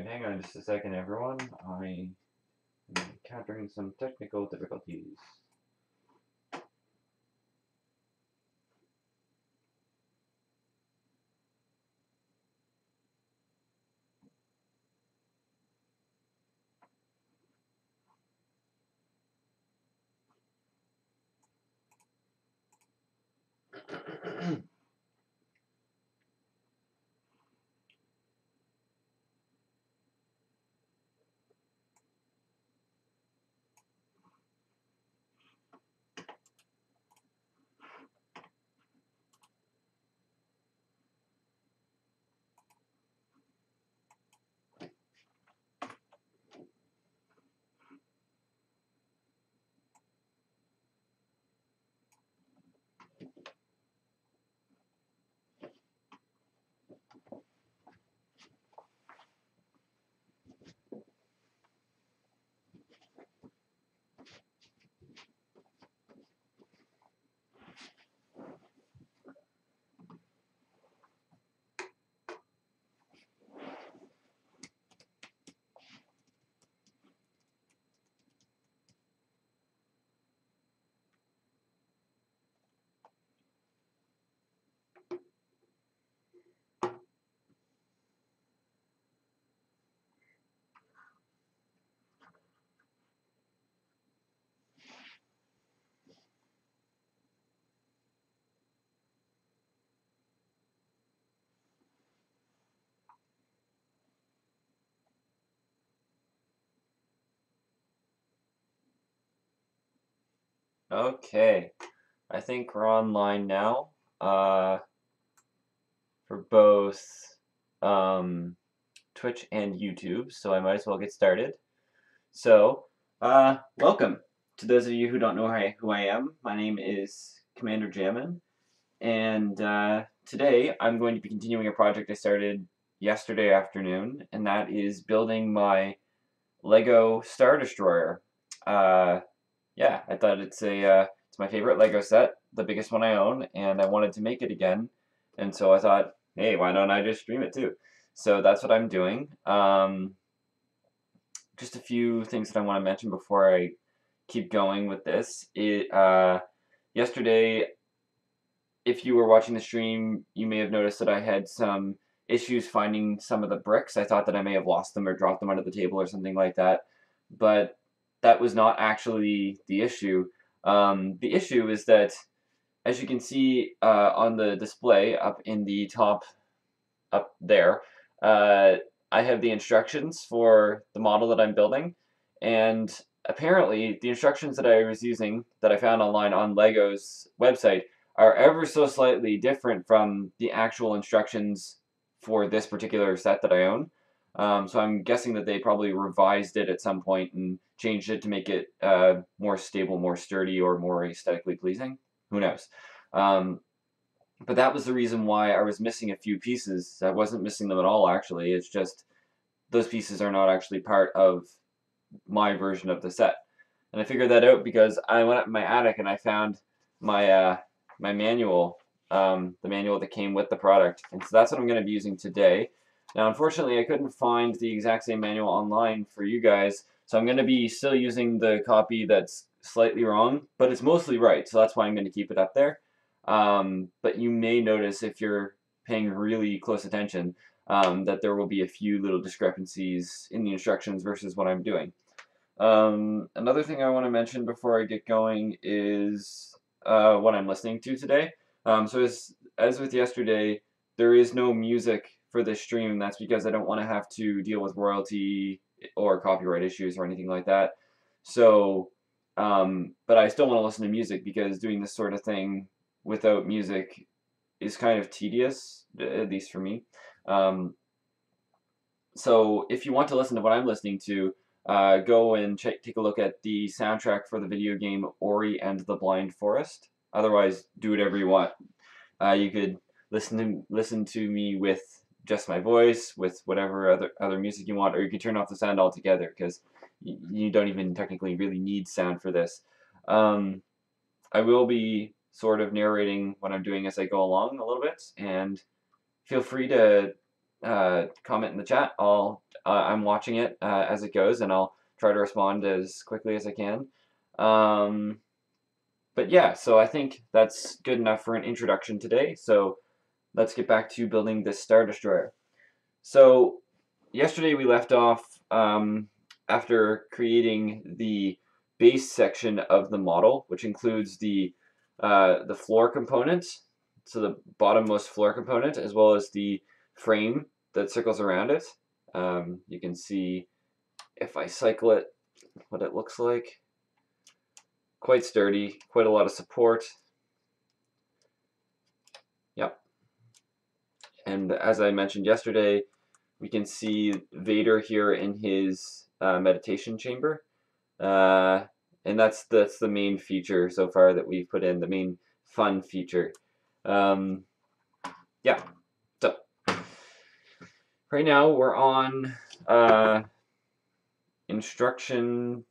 Alright, hang on just a second, everyone. I am encountering some technical difficulties. Okay, I think we're online now for both Twitch and YouTube, so I might as well get started. So, welcome to those of you who don't know who I am. My name is Cmdjamin, and today I'm going to be continuing a project I started yesterday afternoon, and that is building my Lego Star Destroyer. Yeah, I thought it's my favorite Lego set, the biggest one I own, and I wanted to make it again, and so I thought, hey, why don't I just stream it too? So that's what I'm doing. Just a few things that I want to mention before I keep going with this. Yesterday, if you were watching the stream, you may have noticed that I had some issues finding some of the bricks. I thought that I may have lost them or dropped them under the table or something like that, but that was not actually the issue. The issue is that, as you can see on the display up in the top, up there, I have the instructions for the model that I'm building, and apparently the instructions that I was using, that I found online on Lego's website, are ever so slightly different from the actual instructions for this particular set that I own. So I'm guessing that they probably revised it at some point and changed it to make it more stable, more sturdy, or more aesthetically pleasing. Who knows? But that was the reason why I was missing a few pieces. I wasn't missing them at all, actually. It's just those pieces are not actually part of my version of the set. And I figured that out because I went up in my attic and I found my my manual, the manual that came with the product. And so that's what I'm going to be using today. Now, unfortunately, I couldn't find the exact same manual online for you guys, so I'm going to be still using the copy that's slightly wrong, but it's mostly right, so that's why I'm going to keep it up there. But you may notice, if you're paying really close attention, that there will be a few little discrepancies in the instructions versus what I'm doing. Another thing I want to mention before I get going is what I'm listening to today. So as with yesterday, there is no music for this stream. That's because I don't want to have to deal with royalty or copyright issues or anything like that. So, but I still want to listen to music because doing this sort of thing without music is kind of tedious, at least for me. So if you want to listen to what I'm listening to, go and take a look at the soundtrack for the video game Ori and the Blind Forest. Otherwise, do whatever you want. You could listen to me with just my voice, with whatever other music you want, or you could turn off the sound altogether because you don't even technically really need sound for this. I will be sort of narrating what I'm doing as I go along a little bit, and feel free to comment in the chat. I'm watching it as it goes, and I'll try to respond as quickly as I can. But yeah, so I think that's good enough for an introduction today. So let's get back to building this Star Destroyer. So yesterday we left off after creating the base section of the model, which includes the floor component, so the bottommost floor component, as well as the frame that circles around it. You can see if I cycle it, what it looks like. Quite sturdy, quite a lot of support. Yep. And as I mentioned yesterday, we can see Vader here in his meditation chamber. And that's the main feature so far that we've put in, the main fun feature. Yeah, so right now we're on instruction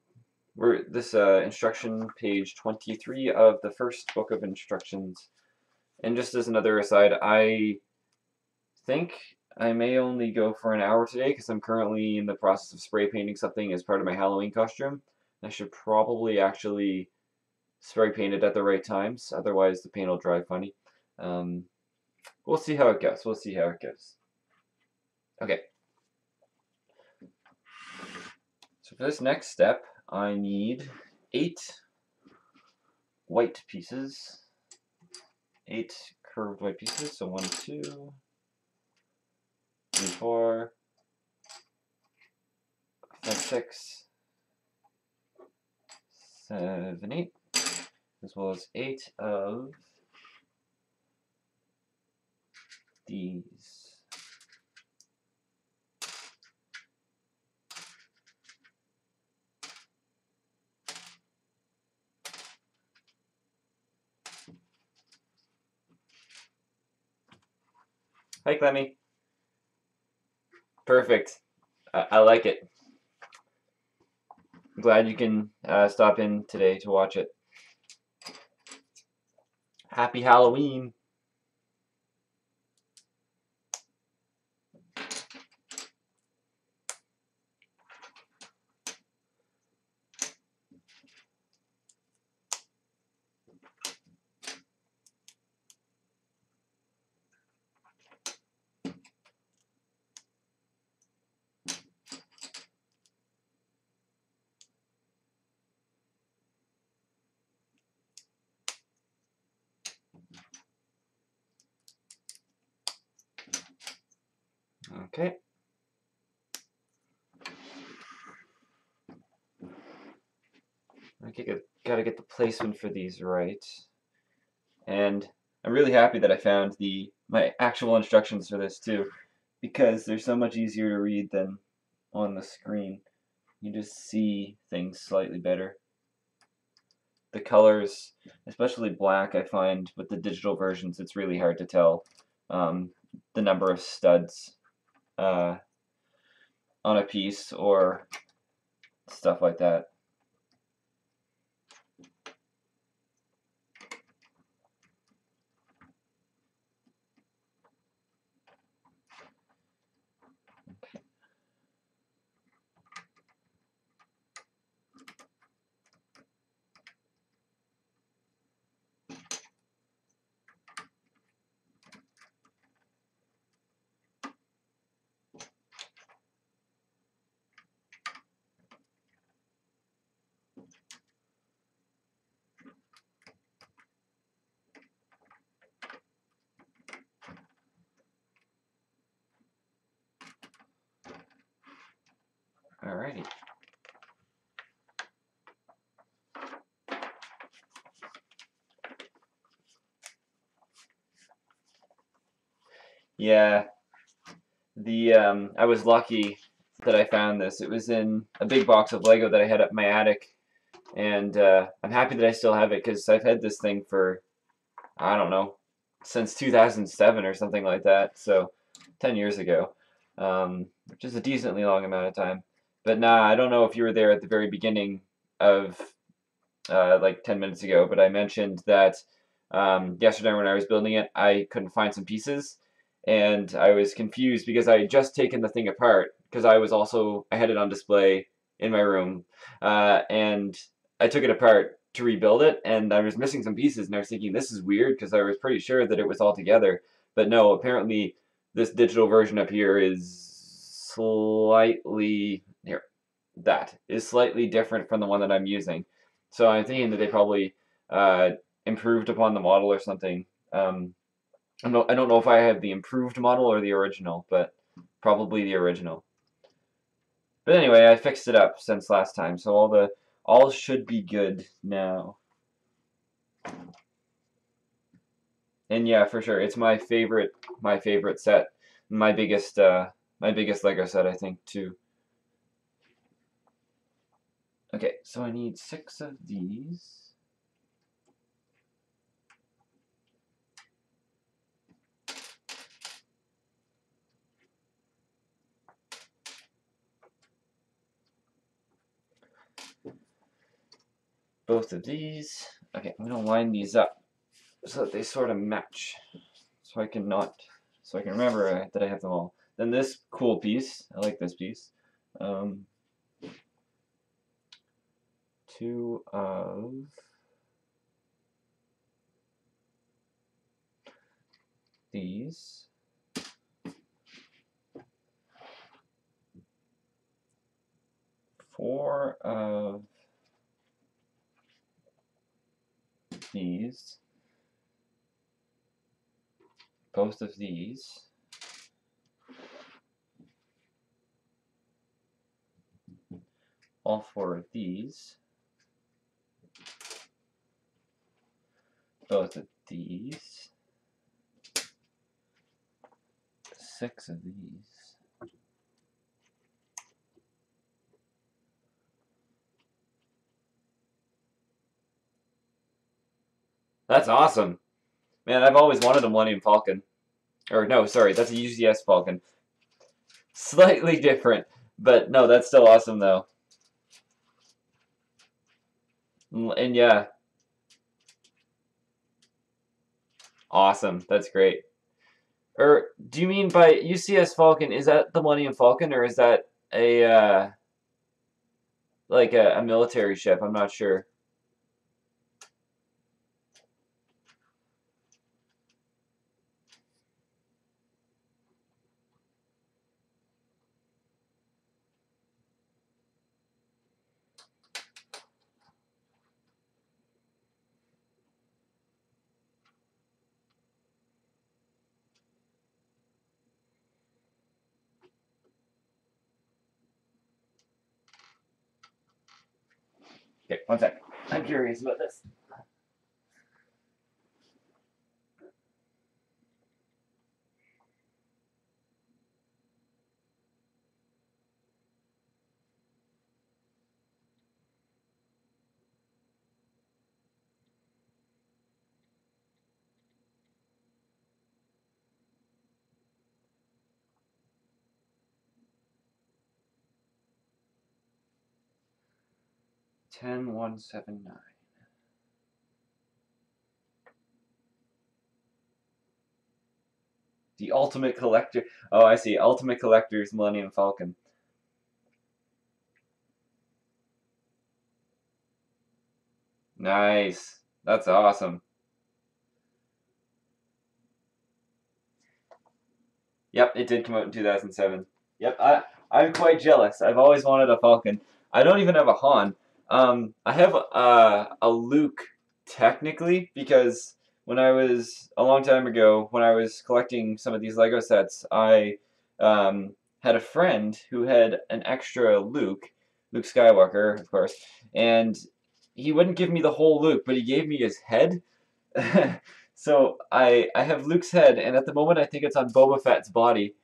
page 23 of the first book of instructions. And just as another aside, I think I may only go for an hour today because I'm currently in the process of spray painting something as part of my Halloween costume. I should probably actually spray paint it at the right times, otherwise the paint will dry funny. We'll see how it goes. We'll see how it goes. Okay. So for this next step, I need 8 white pieces. 8 curved white pieces. So 1, 2, 3, 4, 5, 6, 7, 8, as well as 8 of these. Hi, Clemmy. Perfect. I like it. I'm glad you can stop in today to watch it. Happy Halloween. Okay. Okay, gotta get the placement for these right. And I'm really happy that I found my actual instructions for this too, because they're so much easier to read than on the screen. You just see things slightly better. The colors, especially black, I find with the digital versions, it's really hard to tell the number of studs on a piece or stuff like that. Alrighty. Yeah, I was lucky that I found this. It was in a big box of Lego that I had up in my attic, and I'm happy that I still have it because I've had this thing for, I don't know, since 2007 or something like that, so 10 years ago, which is a decently long amount of time. But nah, I don't know if you were there at the very beginning of like 10 minutes ago, but I mentioned that yesterday when I was building it, I couldn't find some pieces, and I was confused because I had just taken the thing apart because I had it on display in my room, and I took it apart to rebuild it, and I was missing some pieces, and I was thinking this is weird because I was pretty sure that it was all together, but no, apparently this digital version up here is slightly here. That is slightly different from the one that I'm using, so I'm thinking that they probably uh, improved upon the model or something. I don't know if I have the improved model or the original, but probably the original. But anyway, I fixed it up since last time, so all should be good now. And yeah, for sure, it's my favorite set, my biggest Lego set, I think, too. Okay, so I need 6 of these. Both of these. Okay, I'm gonna line these up so that they sort of match, so I can remember that I have them all. Then this cool piece, I like this piece. 2 of these. 4 of these. Both of these. All 4 of these. Both of these. 6 of these. That's awesome. Man, I've always wanted a Millennium Falcon. Or no, sorry, that's a UCS Falcon. Slightly different, but no, that's still awesome though. And yeah, awesome. That's great. Or do you mean by UCS Falcon? Is that the Millennium Falcon, or is that a like a military ship? I'm not sure. Okay, one sec. I'm curious about this. Ten one seven nine. The Ultimate Collector. Oh, I see. Ultimate Collector's Millennium Falcon. Nice. That's awesome. Yep, it did come out in 2007. Yep, I'm quite jealous. I've always wanted a Falcon. I don't even have a Han. I have a Luke technically because when I was a long time ago when I was collecting some of these Lego sets, I had a friend who had an extra Luke Skywalker, of course, and he wouldn't give me the whole Luke, but he gave me his head. So I have Luke's head, and at the moment I think it's on Boba Fett's body,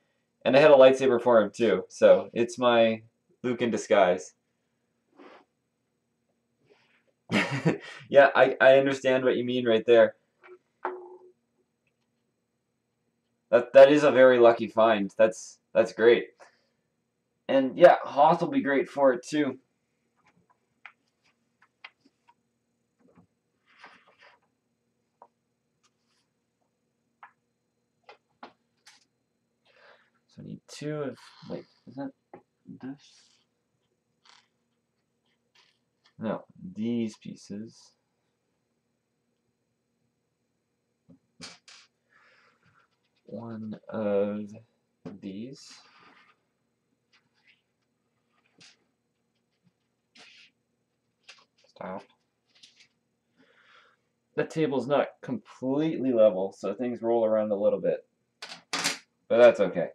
and I had a lightsaber for him too. So it's my Luke in disguise. Yeah, I understand what you mean right there. That is a very lucky find. That's great. And yeah, Hoth will be great for it too. So I need two of, wait, is that this? No, these pieces. One of these. Stop. The table's not completely level, so things roll around a little bit. But that's okay.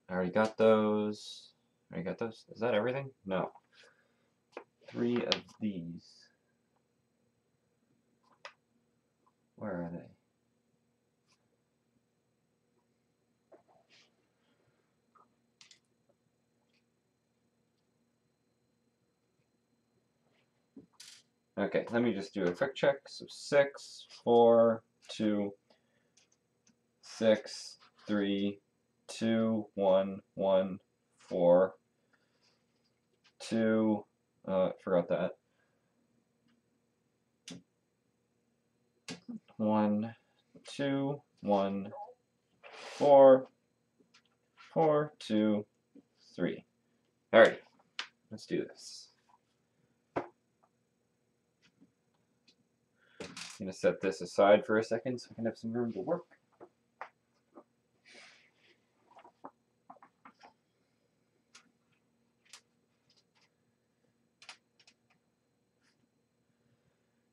I already got those. Already got those? Is that everything? No. 3 of these. Where are they? Okay, let me just do a quick check. So 6, 4, 2, 6, 3, 2, 1, 1, 4, 2, forgot that. 1, 2, 1, 4, 4, 2, 3. Alright, let's do this. I'm going to set this aside for a second so I can have some room to work.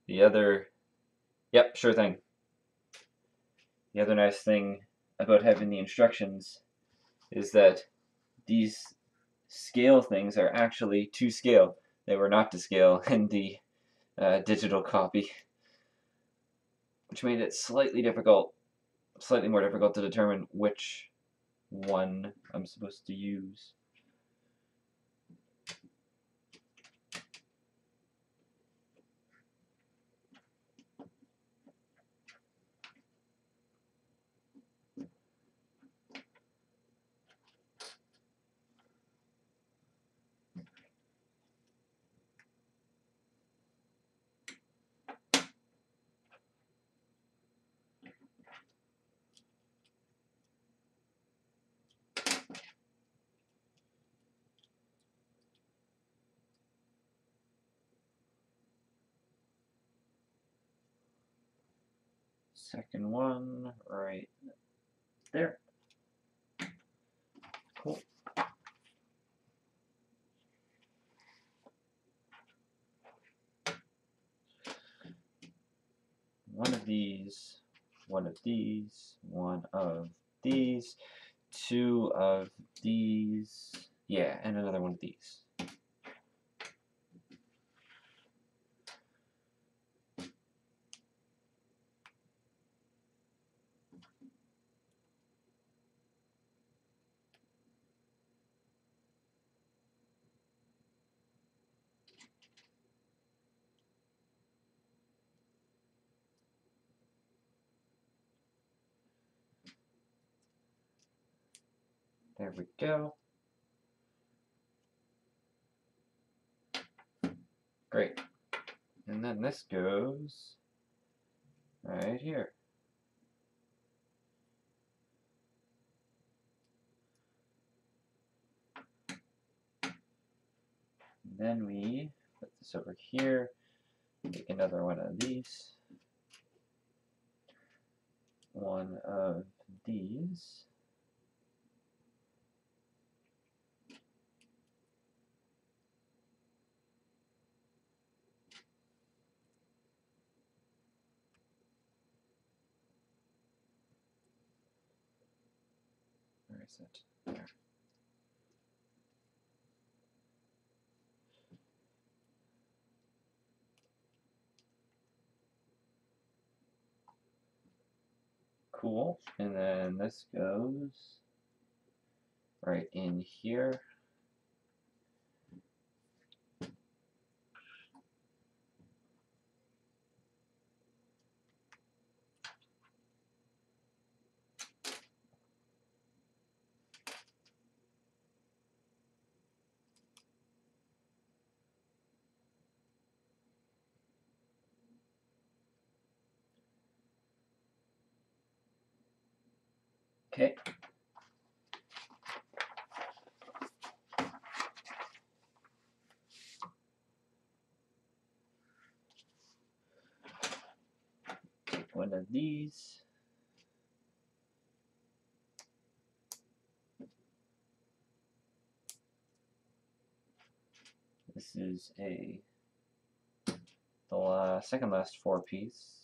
The other, yep, sure thing. The other nice thing about having the instructions is that these scale things are actually to scale. They were not to scale in the digital copy, which made it slightly more difficult to determine which one I'm supposed to use. Second one right there. Cool. One of these, one of these, one of these, 2 of these, yeah, and another one of these. There we go. Great. And then this goes right here. And then we put this over here, take another one of these, one of these, where is it? There. Cool. And then this goes right in here. Okay. Take one of these. This is the second last 4-piece.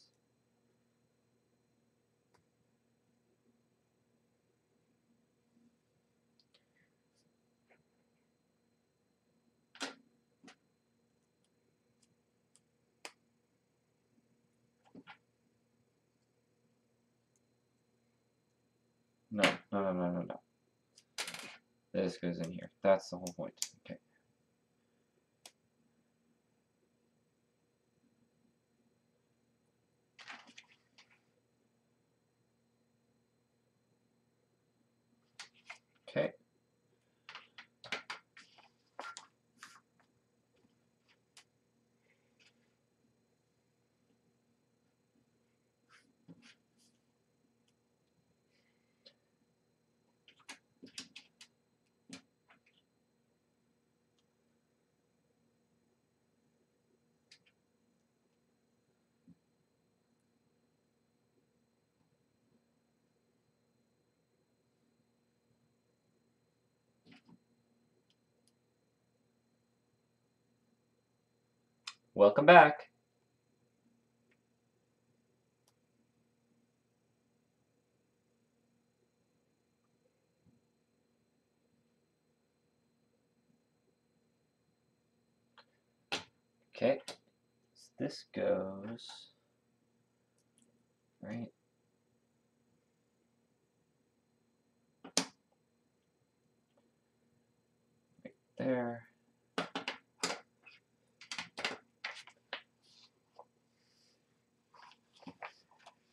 No. This goes in here. That's the whole point. Okay. Okay. Welcome back. Okay. So this goes right there.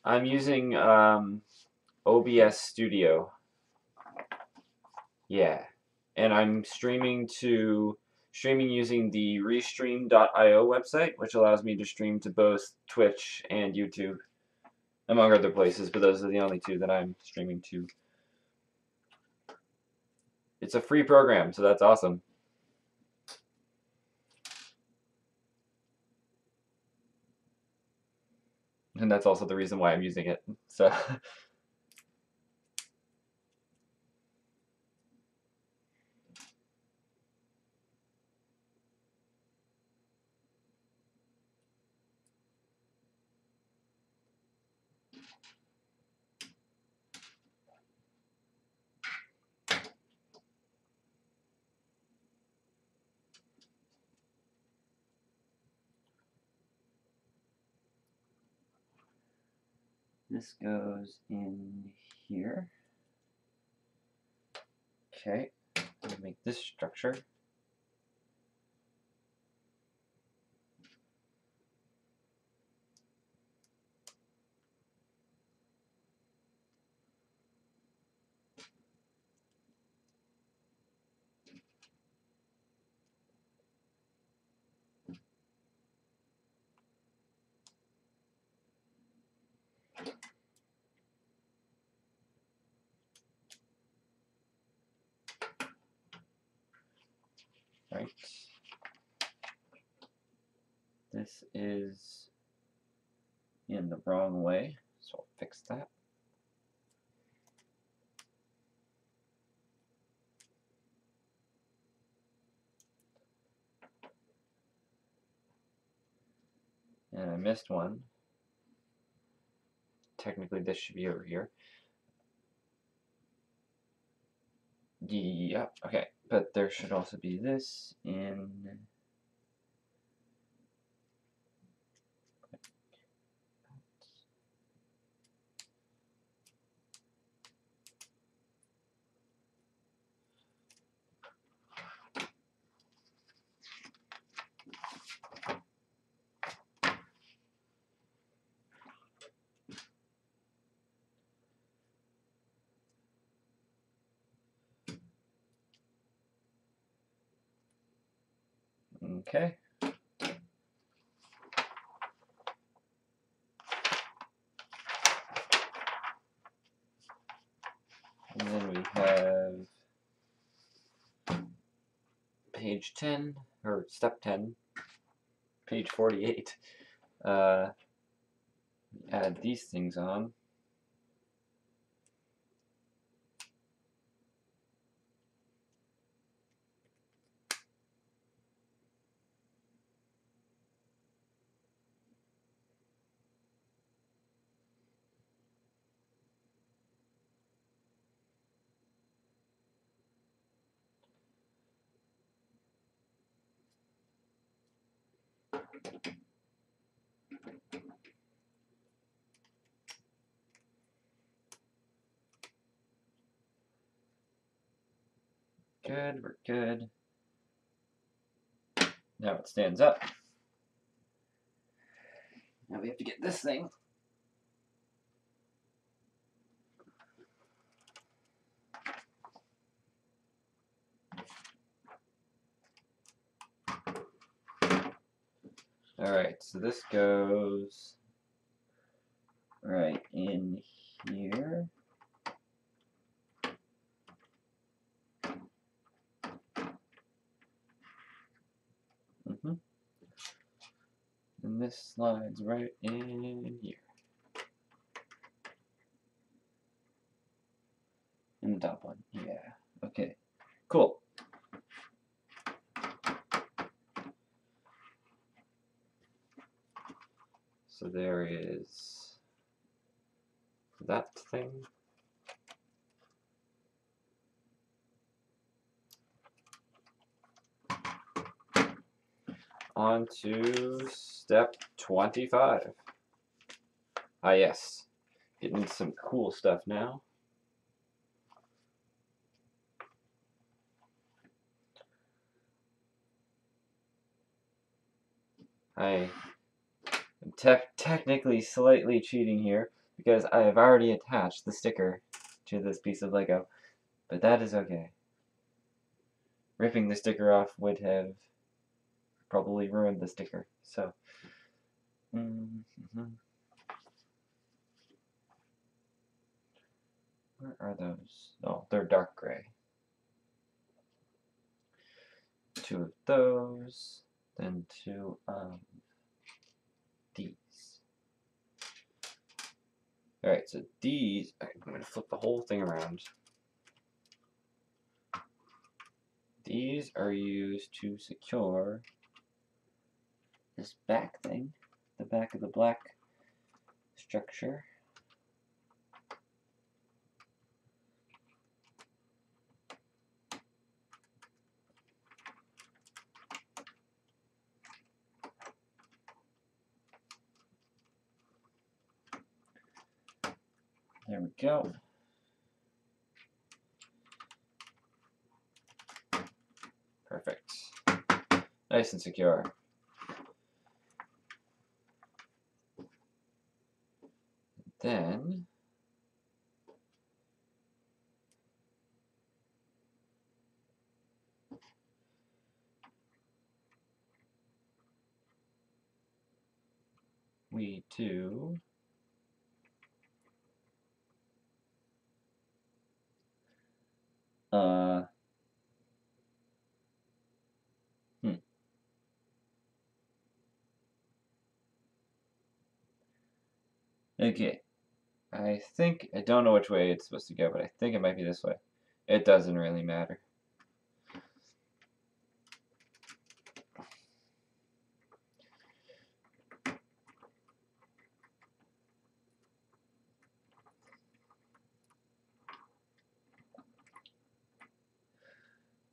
I'm using OBS Studio. Yeah. And I'm streaming using the restream.io website, which allows me to stream to both Twitch and YouTube, among other places, but those are the only two that I'm streaming to. It's a free program, so that's awesome. And that's also the reason why I'm using it. So this goes in here. Okay, I'm gonna make this structure. Right. This is in the wrong way, so I'll fix that. And I missed one. Technically, this should be over here. Yeah, okay. But there should also be this in... Okay. page 10, or step 10, page 48. Add these things on. Good, we're good. Now it stands up. Now we have to get this thing. Alright, so this goes right in here. And this slides right in here. And the top one. Yeah. Okay. Cool. So there is that thing. On to step 25. Ah, yes. Getting some cool stuff now. I am technically slightly cheating here because I have already attached the sticker to this piece of Lego, but that is okay. Ripping the sticker off would have probably ruined the sticker, so. Where are those? Oh, they're dark gray. 2 of those, then 2 of these. Alright, so these, I'm going to flip the whole thing around. These are used to secure this back thing, the back of the black structure. There we go. Perfect. Nice and secure. Then we do okay. I don't know which way it's supposed to go, but I think it might be this way. It doesn't really matter.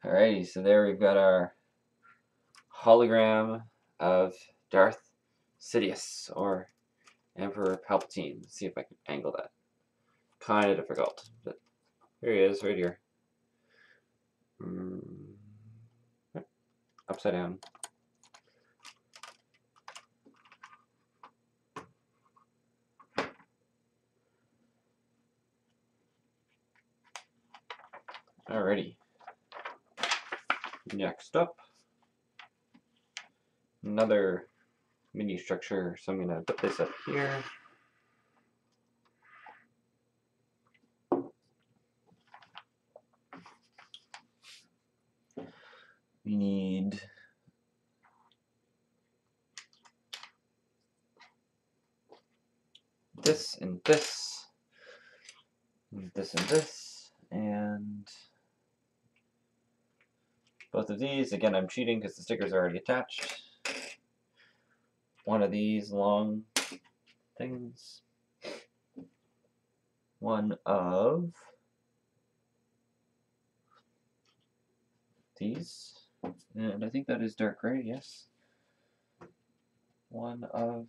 Alrighty, so there we've got our hologram of Darth Sidious, or Emperor Palpatine. Let's see if I can angle that. Kind of difficult, but here he is, right here. Upside down. Alrighty. Next up, another mini structure. So I'm going to put this up here. We need this and this, and this and this, and both of these. Again, I'm cheating because the stickers are already attached. One of these long things. One of these. And I think that is dark gray, yes. One of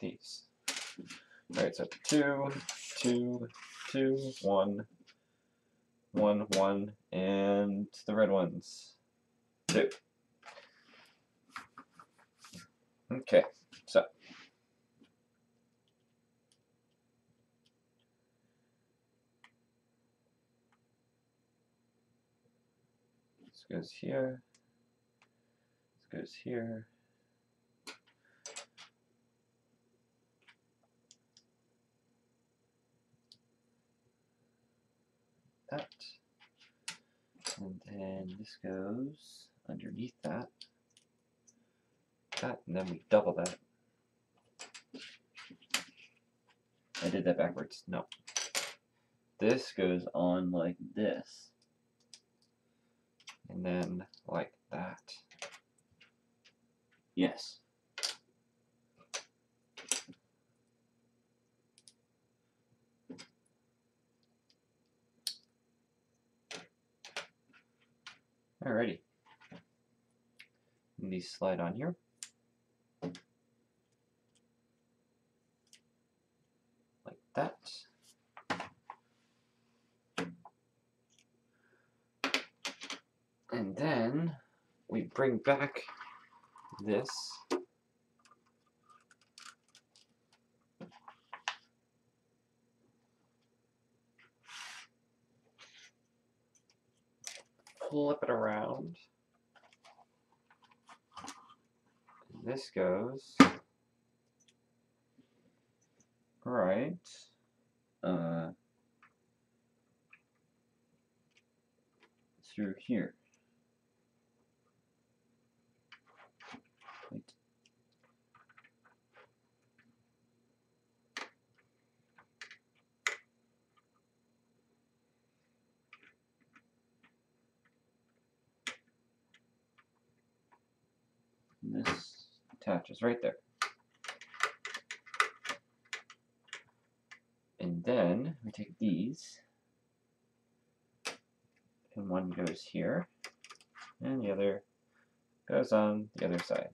these. Alright, so 2, 2, 2, 1, 1, 1, and the red ones. 2. Okay, so this goes here. This goes here. That. And then this goes underneath that. That, and then we double that. I did that backwards. No. This goes on like this. And then like that. Yes. Alrighty. And these slide on here. Like that. And then we bring back this. Flip it around. And this goes right through here. Wait. And this attaches right there. And then we take these, and one goes here, and the other goes on the other side.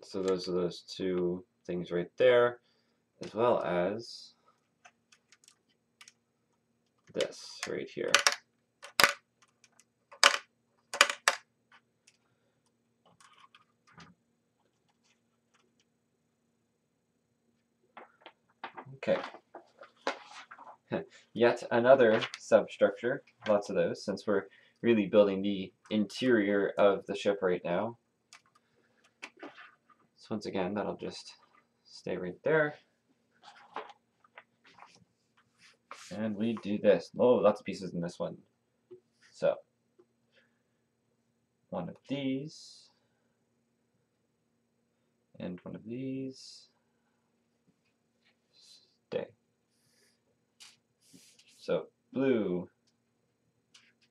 So those are those two things right there, as well as this right here. Okay. Yet another substructure, lots of those, since we're really building the interior of the ship right now. So once again, that'll just stay right there. And we do this. Oh, lots of pieces in this one. So, one of these, and one of these. Stay. So, blue,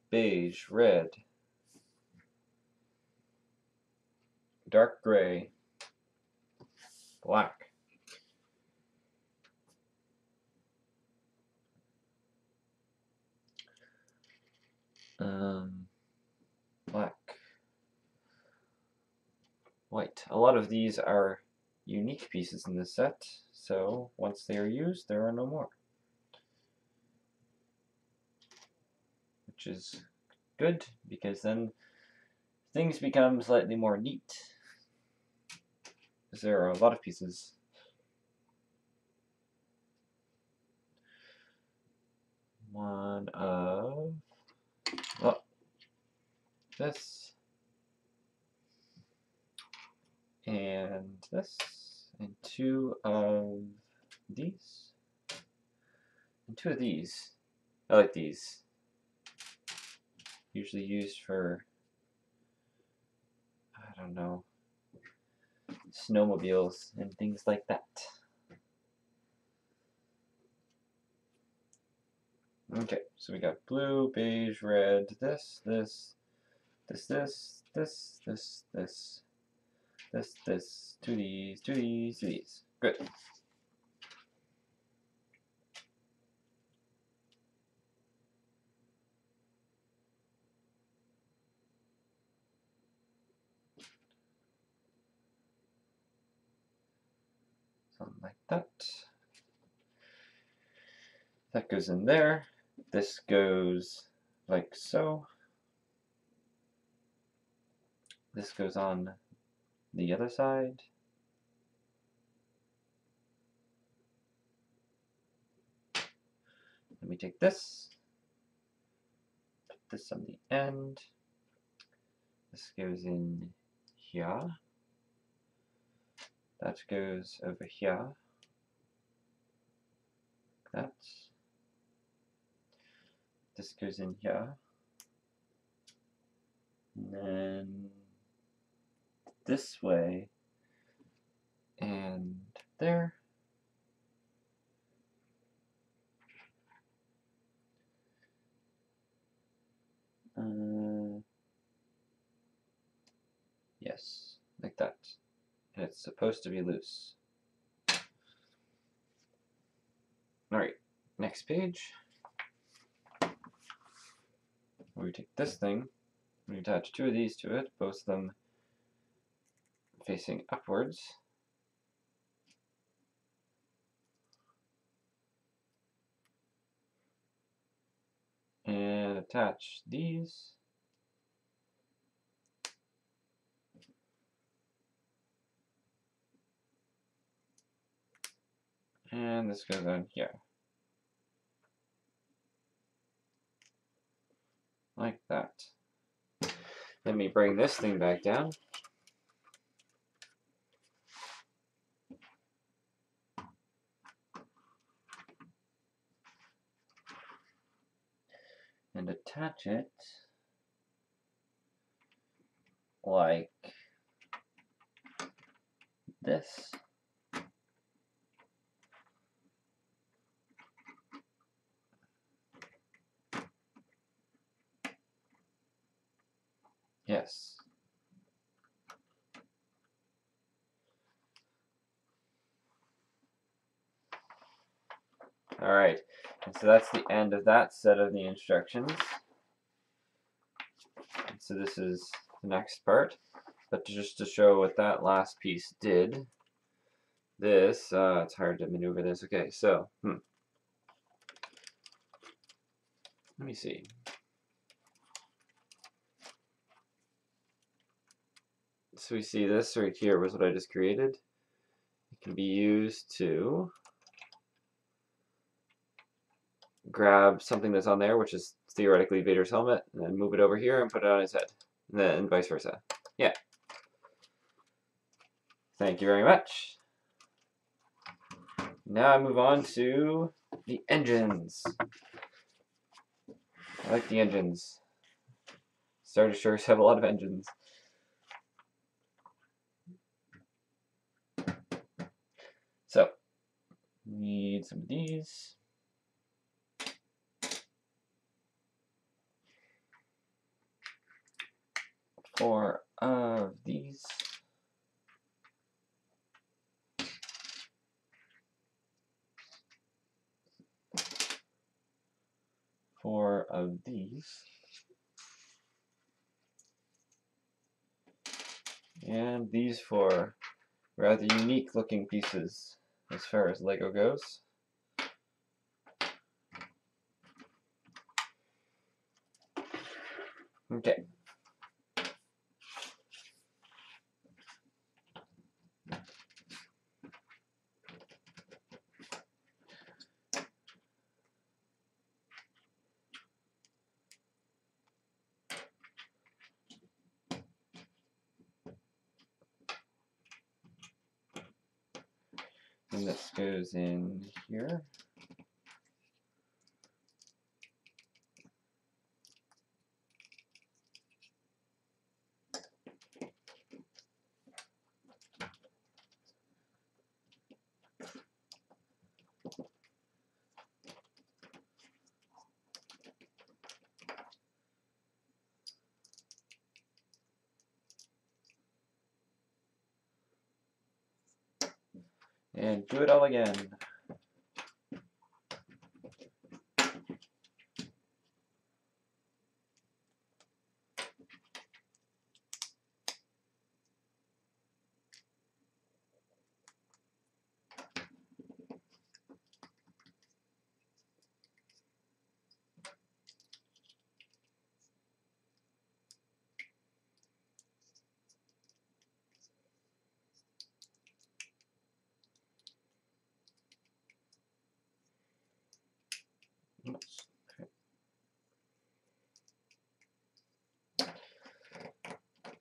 beige, red, dark gray, black. Black, white. A lot of these are unique pieces in this set, so once they are used, there are no more. Which is good, because then things become slightly more neat. Because there are a lot of pieces. One of this, and this, and two of these, and two of these. I like these. usually used for, I don't know, snowmobiles and things like that. Okay, so we got blue, beige, red, this, two these, two these, two these. Good. Something like that. That goes in there. This goes like so. This goes on the other side. Let me take this, put this on the end. This goes in here. That goes over here. That. This goes in here. And then this way and there. Yes, like that. And it's supposed to be loose. Alright, next page. We take this thing, we attach two of these to it, both of them facing upwards. And attach these. And this goes on here. Like that. Let me bring this thing back down. And attach it like this. Yes. Alright, and so that's the end of that set of the instructions. And so this is the next part. But just to show what that last piece did, this, it's hard to maneuver this. Okay, so, let me see. So we see this right here was what I just created. It can be used to grab something that's on there, which is theoretically Vader's helmet, and then move it over here and put it on his head, and then vice versa. Yeah. Thank you very much. Now I move on to the engines. I like the engines. Star Destroyers have a lot of engines. So, need some of these. 4 of these. 4 of these. And these 4 rather unique looking pieces as far as Lego goes. Okay. And this goes in here. and do it all again.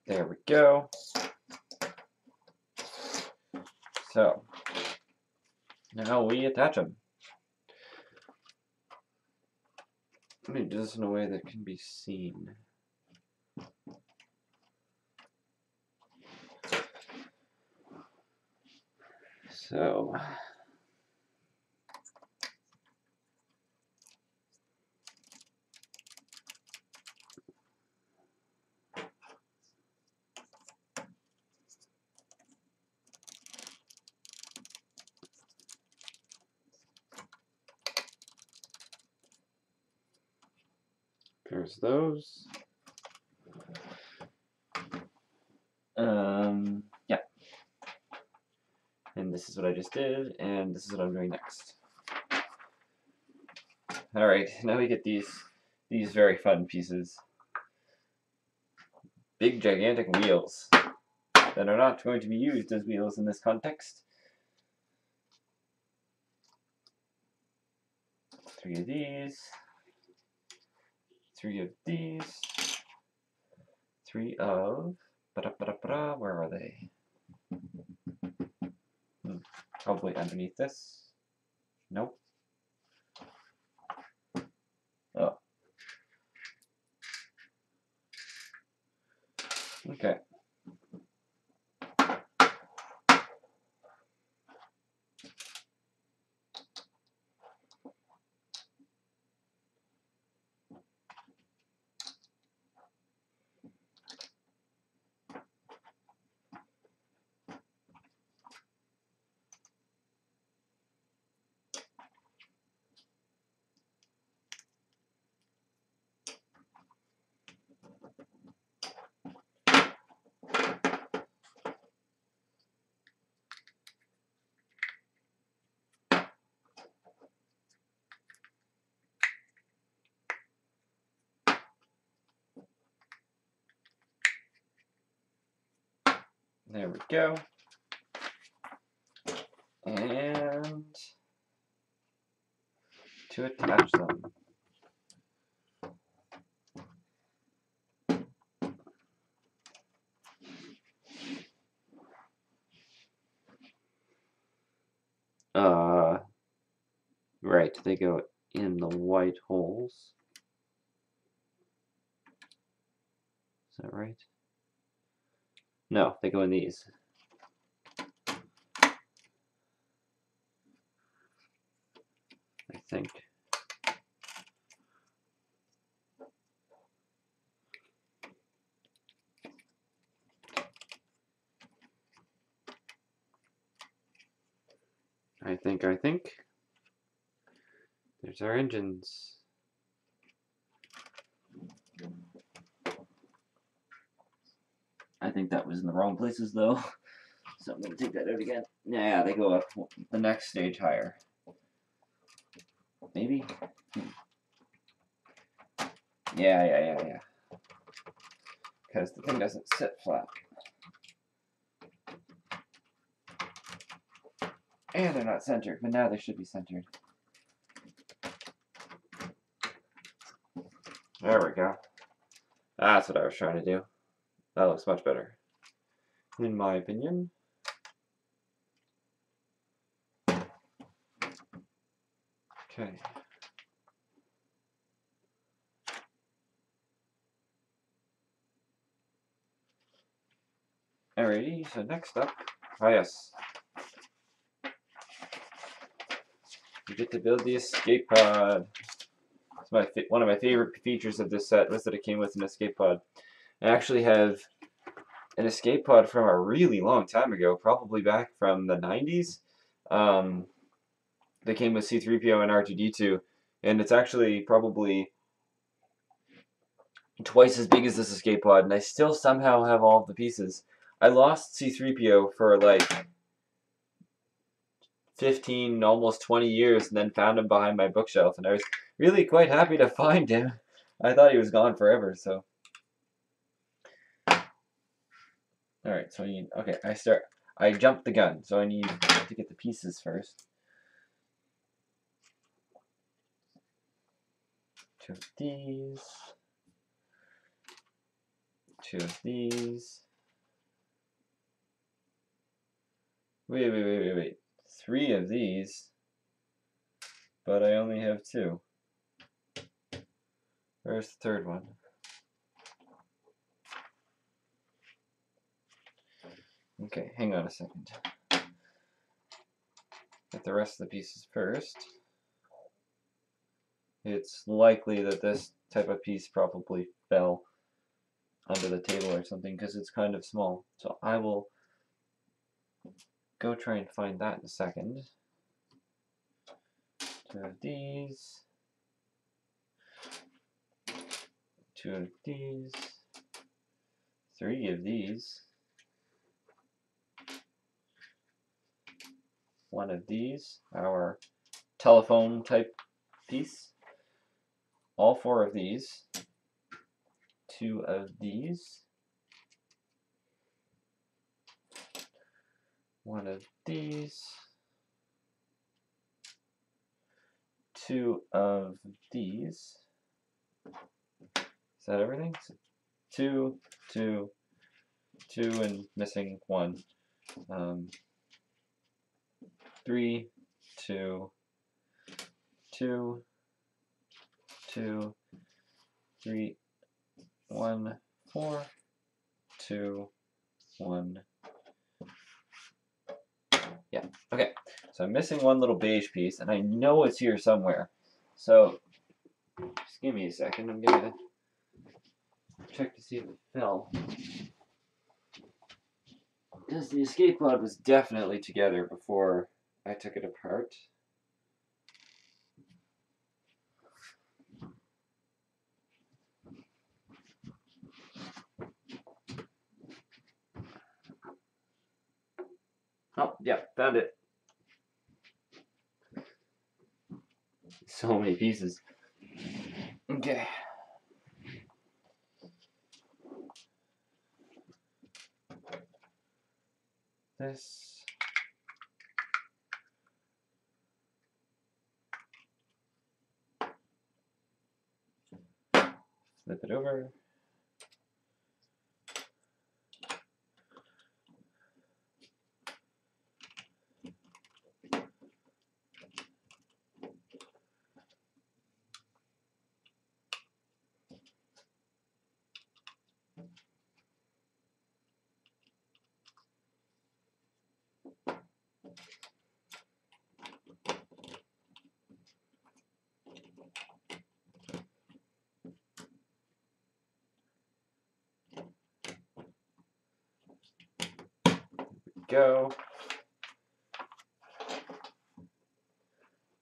There we go. So, now we attach them. Let me do this in a way that can be seen. So, there's those. Yeah. And this is what I just did, and this is what I'm doing next. Alright, now we get these very fun pieces. Big, gigantic wheels that are not going to be used as wheels in this context. 3 of these. 3 of these. 3 of... Where are they? Probably underneath this. Nope. Oh. Okay. There we go. And to attach them. Right, they go in the white holes. Is that right? No, they go in these. I think. I think. There's our engines. I think that was in the wrong places though. So I'm going to take that out again. Yeah, they go up the next stage higher. Maybe? Yeah. Because the thing doesn't sit flat. And they're not centered, but now they should be centered. There we go. That's what I was trying to do. That looks much better, in my opinion. Okay. Alrighty, so next up, oh yes, you get to build the escape pod. It's one of my favorite features of this set was that it came with an escape pod. I actually have an escape pod from a really long time ago, probably back from the 90s. They came with C-3PO and R2-D2, and it's actually probably twice as big as this escape pod, and I still somehow have all of the pieces. I lost C-3PO for like 15, almost 20 years, and then found him behind my bookshelf, and I was really quite happy to find him. I thought he was gone forever, so. Alright, so I need, okay, I jumped the gun, so I need to get the pieces first. 2 of these. 2 of these. Wait. 3 of these. But I only have 2. Where's the third one? Okay, hang on a second. Get the rest of the pieces first. It's likely that this type of piece probably fell under the table or something because it's kind of small. So I will go try and find that in a second. 2 of these. 2 of these. 3 of these. 1 of these. Our telephone type piece. All 4 of these. 2 of these. 1 of these. 2 of these. Is that everything? 2, 2, 2, and missing 1. 3, 2, 2, 2, 3, 1, 4, 2, 1. Yeah, okay. So I'm missing 1 little beige piece, and I know it's here somewhere. So just give me a second. I'm gonna check to see if it fell. Because the escape pod was definitely together before I took it apart. Oh, yeah, found it. So many pieces. Okay. This. Flip it over. Go.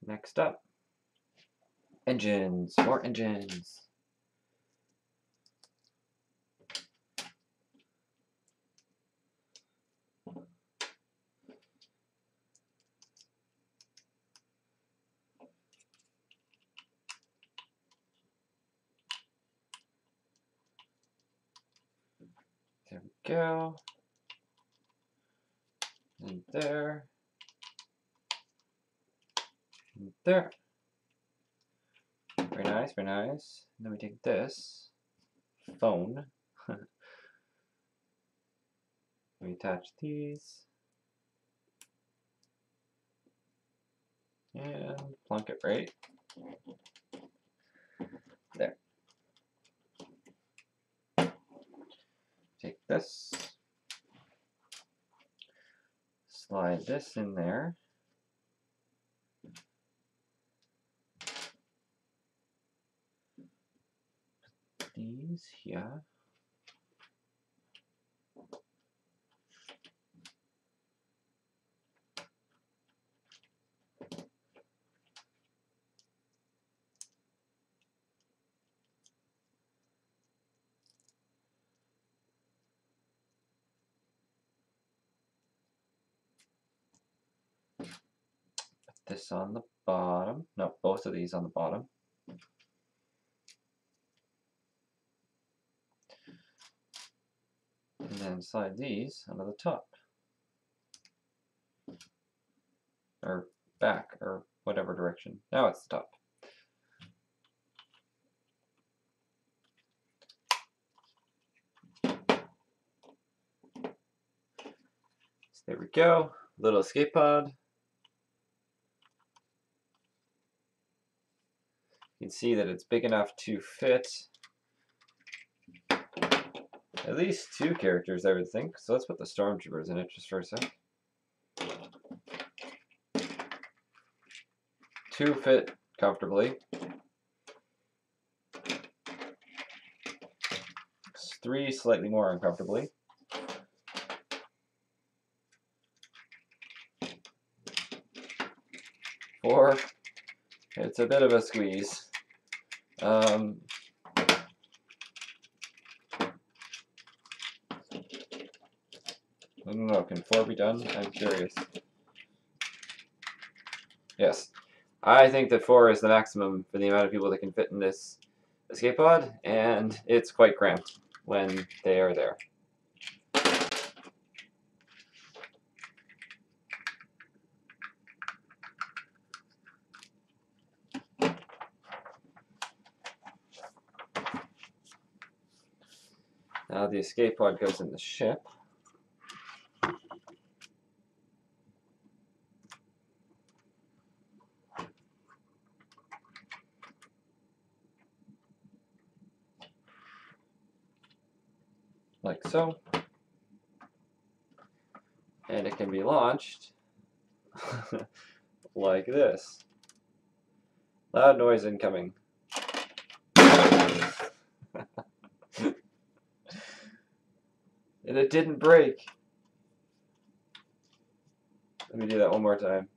Next up, engines. More engines. There we go. And there. And there. Very nice, very nice. And then we take this phone. We attach these. And plunk it right there. Take this. Slide this in there. These here. this on the bottom. No, both of these on the bottom. And then slide these onto the top. Or back, or whatever direction. Now it's the top. So there we go. Little escape pod. You can see that it's big enough to fit at least 2 characters, I would think. So let's put the stormtroopers in it just for a sec. 2 fit comfortably. 3 slightly more uncomfortably. 4, it's a bit of a squeeze. I don't know, can 4 be done? I'm curious. Yes. I think that 4 is the maximum for the amount of people that can fit in this escape pod, and it's quite cramped when they are there. Now the escape pod goes in the ship. Like so. And it can be launched like this. Loud noise incoming. And it didn't break. Let me do that one more time.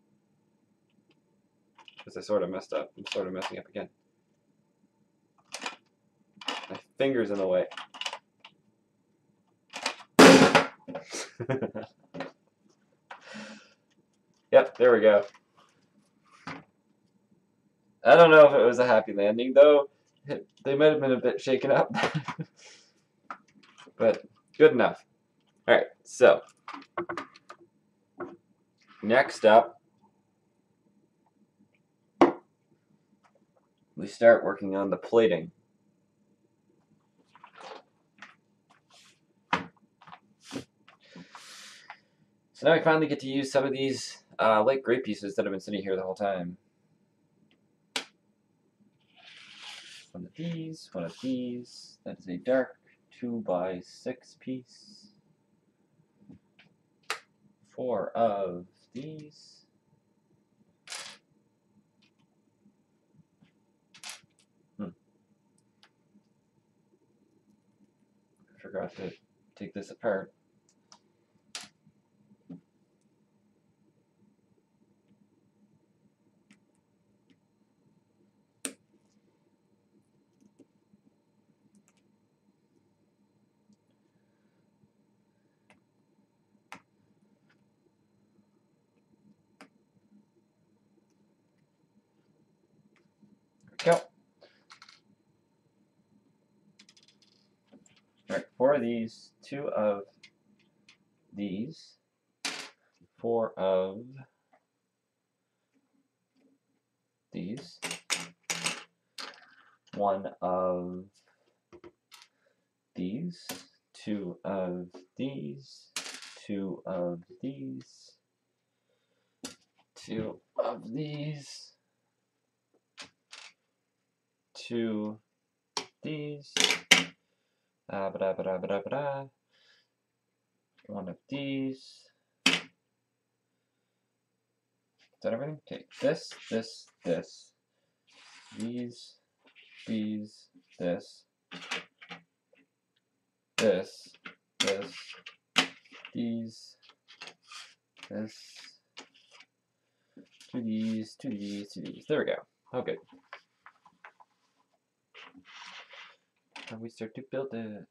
Because I sort of messed up. I'm sort of messing up again. My finger's in the way. Yep, there we go. I don't know if it was a happy landing, though. They might have been a bit shaken up. But good enough. Alright, so next up, we start working on the plating. So now I finally get to use some of these light gray pieces that have been sitting here the whole time. One of these, one of these. That is a dark 2x6 piece. 4 of these. I forgot to take this apart. There we go. Alright, 4 of these, 2 of these, 4 of these, 1 of these, 2 of these, 2 of these, 2 of these, 2 these, 1 of these. Is that everything? Okay, this, these, this, this, this, these, this, to these, to these, to these. There we go. Oh, good. Now we start to build it.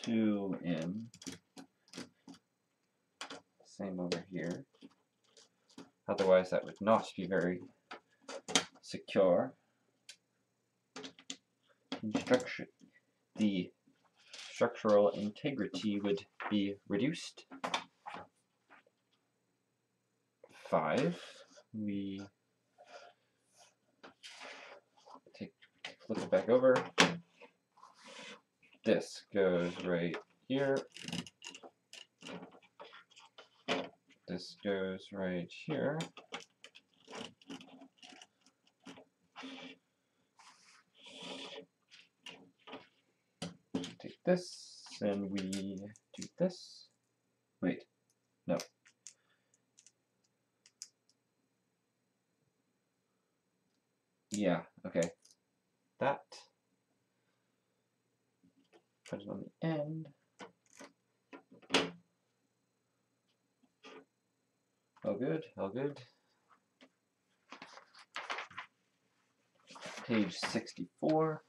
2 in. Same over here. Otherwise, that would not be very secure. The structural integrity would be reduced. 5. We flip it back over. This goes right here. This goes right here. Take this, and we do this. Wait, no. Yeah, okay. That. Put it on the end. All good, all good. Page 64.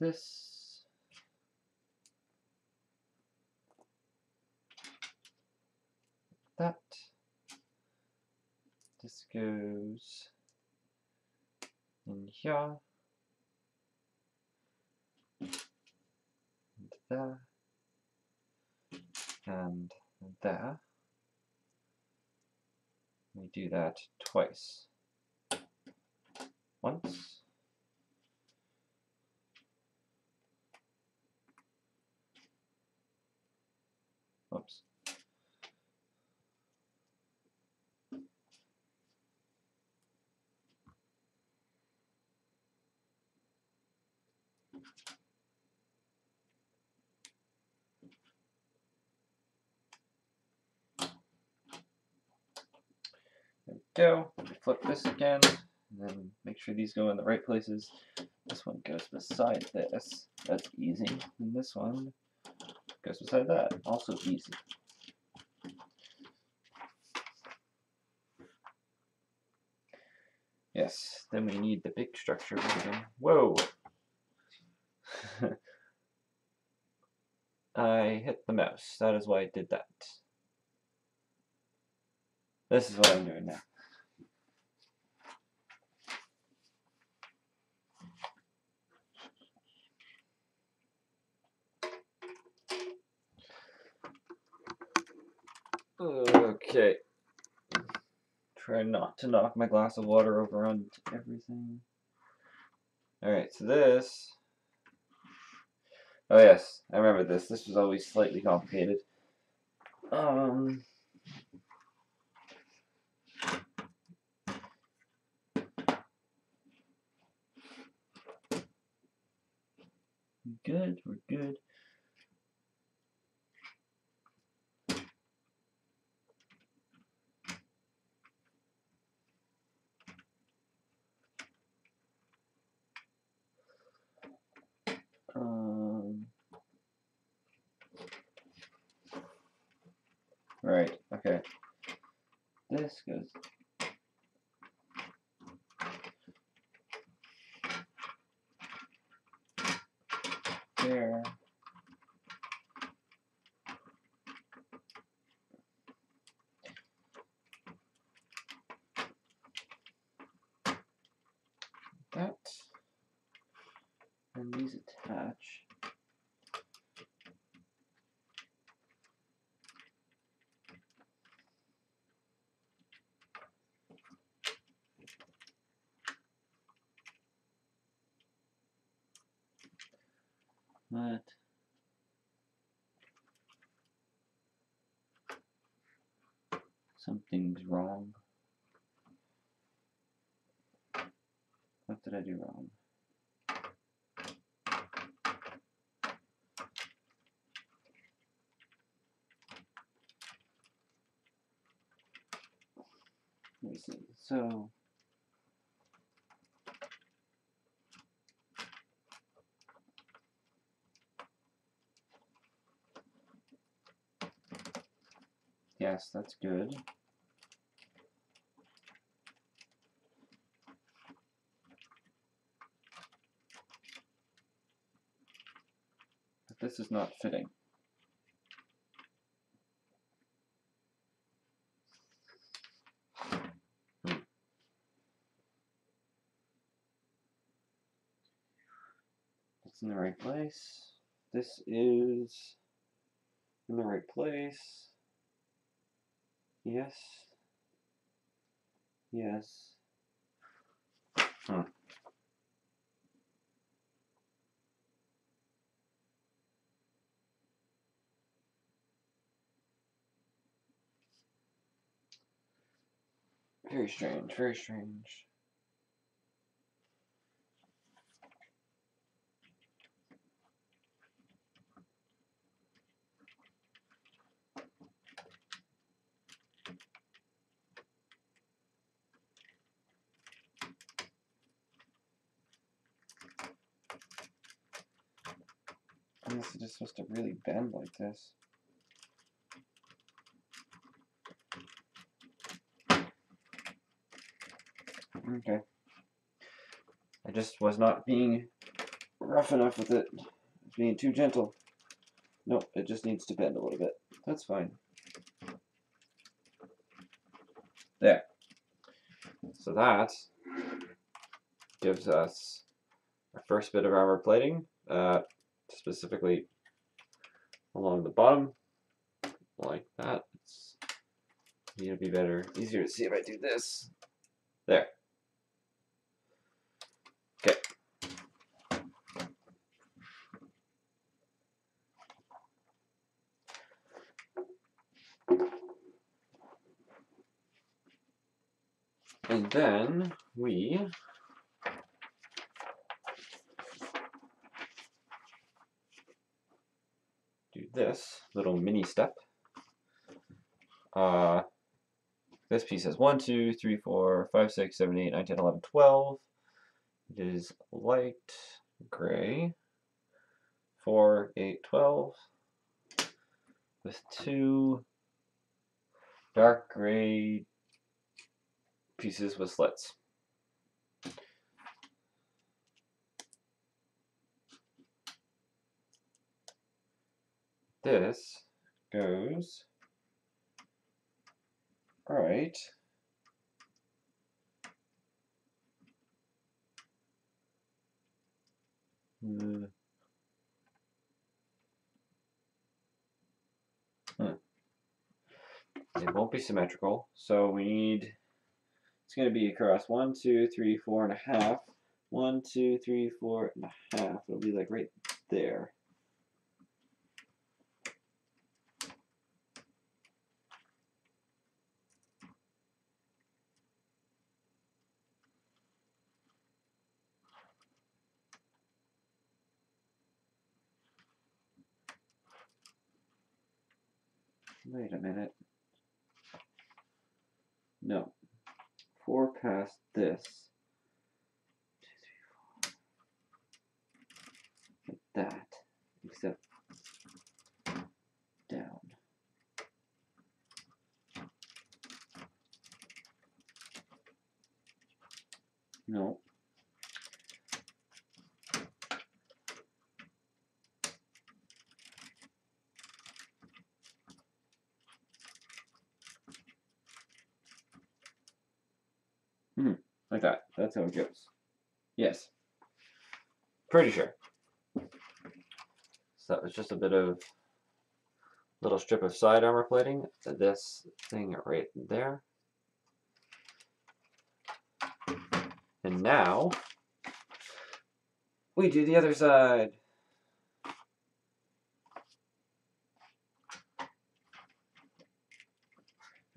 This. That. This goes in here. And there. And there. We do that twice. Once. Oops. There we go. Flip this again, and then make sure these go in the right places. This one goes beside this. That's easy. And this one goes beside that. Also easy. Yes, then we need the big structure again. Whoa! I hit the mouse. That is why I did that. This is what I'm doing now. Okay. Try not to knock my glass of water over onto everything. Alright, so this... Oh yes, I remember this. This was always slightly complicated. Good, we're good. Right, okay. This goes there. That. And these attach. But something's wrong. What did I do wrong? Let me see. So yes, that's good. this is not fitting. It's in the right place. This is in the right place. Yes. Yes. Very strange, very strange. And this is just supposed to really bend like this. Okay. I just was not being rough enough with it. It's being too gentle. Nope, it just needs to bend a little bit. That's fine. There. So that gives us our first bit of armor plating, specifically along the bottom, like that. It's need to be better, easier to see if I do this. There. Okay. And then we do this little mini step. This piece has 1, 2, 3, 4, 5, 6, 7, 8, 9, 10, 11, 12. It is light gray. 4, 8, 12. With 2 dark gray pieces with slits. This goes right It won't be symmetrical, so we need, it's going to be across 1, 2, 3, 4 and a half. 1, 2, 3, 4 and a half. It'll be like right there. Wait a minute. No. 4 past this. 2, 3, 4. Like that. Except down. No. Like that. That's how it goes. Yes. Pretty sure. So that was just a bit of little strip of side armor plating. This thing right there. And now we do the other side.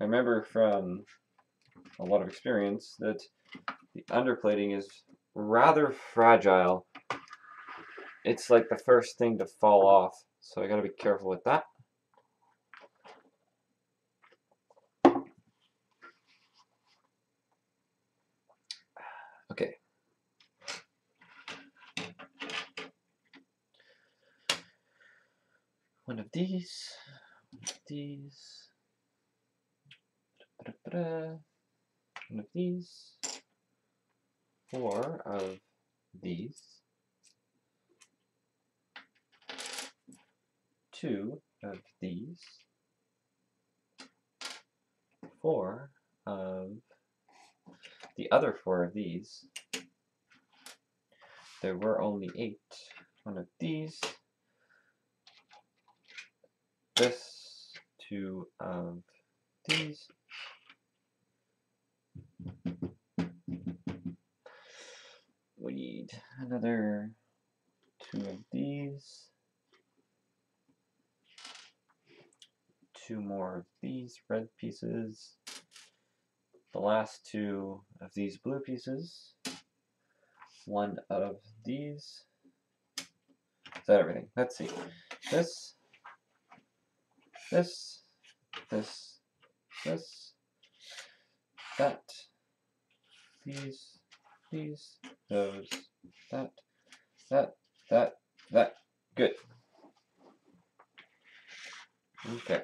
I remember from a lot of experience that the underplating is rather fragile. It's like the first thing to fall off, so I gotta be careful with that. Okay. One of these. One of these. 4 of these. 2 of these, 4 of the other 4 of these. There were only 8. 1 of these. This, 2 of these. We need another 2 of these. 2 more of these red pieces. The last 2 of these blue pieces. 1 of these. Is that everything? Let's see. This, this, this, this, that, these, those, that, that. Good. Okay.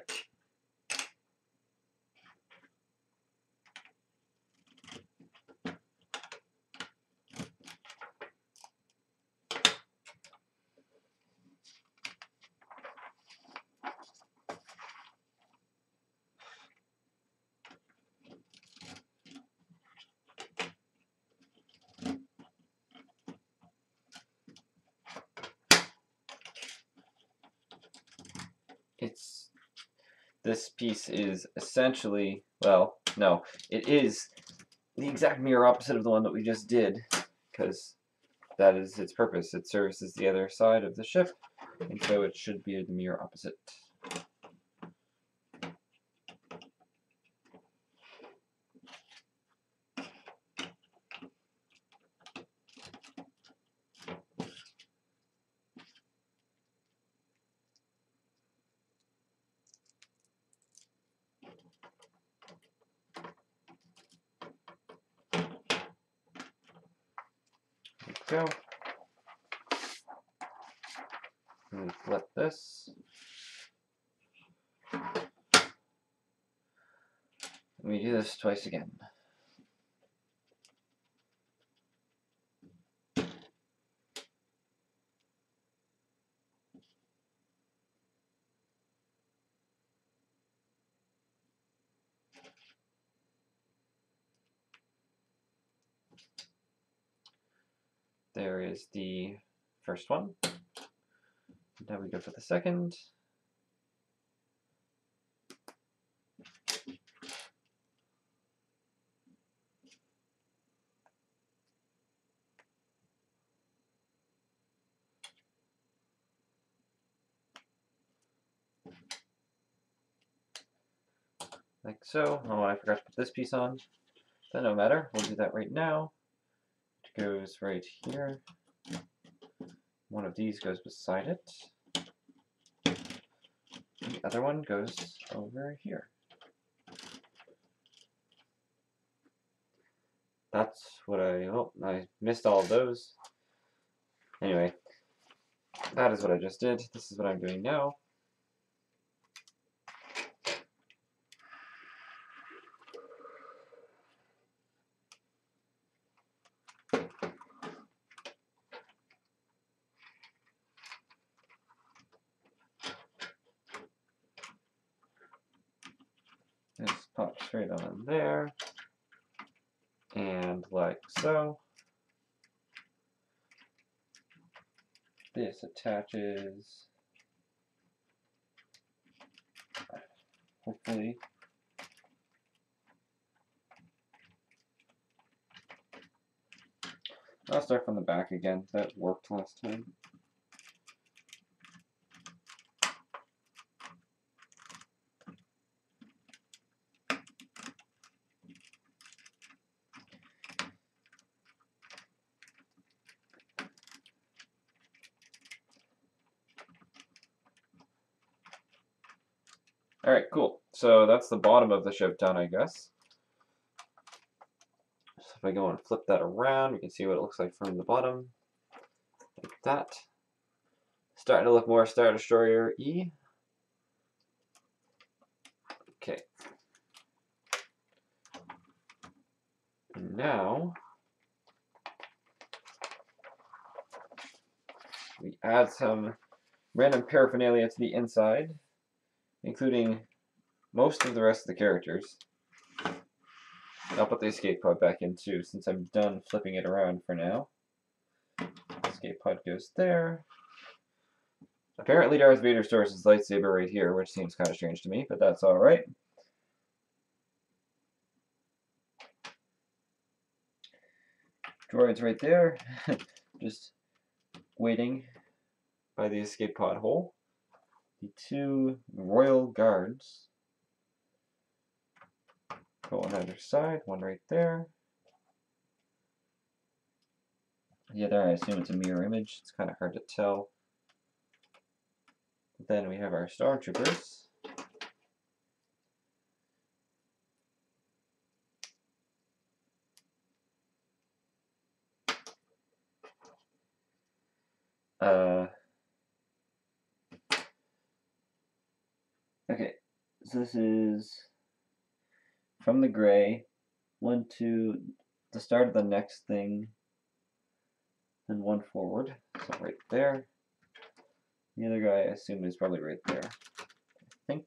This piece is essentially, well, no, it is the exact mirror opposite of the one that we just did, because that is its purpose. It serves as the other side of the ship, and so it should be the mirror opposite. Go. And flip this. And we do this twice again. There is the first one. Now we go for the second. Like so. Oh, I forgot to put this piece on. But no matter. We'll do that right now. It goes right here. One of these goes beside it. The other one goes over here. That's what I missed all of those. Anyway, that is what I just did. This is what I'm doing now. This pops straight on there. And like so. This attaches, hopefully. I'll start from the back again. That worked last time. Alright, cool. So that's the bottom of the ship done, I guess. So if I go and flip that around, you can see what it looks like from the bottom. Like that. Starting to look more Star Destroyer-y. Okay. And now we add some random paraphernalia to the inside, including most of the rest of the characters. I'll put the escape pod back in too, since I'm done flipping it around for now. Escape pod goes there. Apparently Darth Vader stores his lightsaber right here, which seems kind of strange to me, but that's alright. Droid's right there, just waiting by the escape pod hole. The two royal guards go on either side, one right there. The other, I assume it's a mirror image. It's kind of hard to tell. Then we have our stormtroopers. Okay, so this is from the gray, one to the start of the next thing, then one forward, so right there. The other guy, I assume, is probably right there, I think.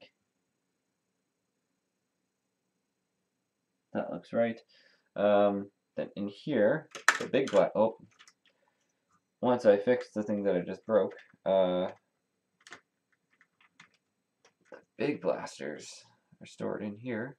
That looks right. Then in here, the big black, oh, once I fixed the thing that I just broke, the big blasters are stored in here.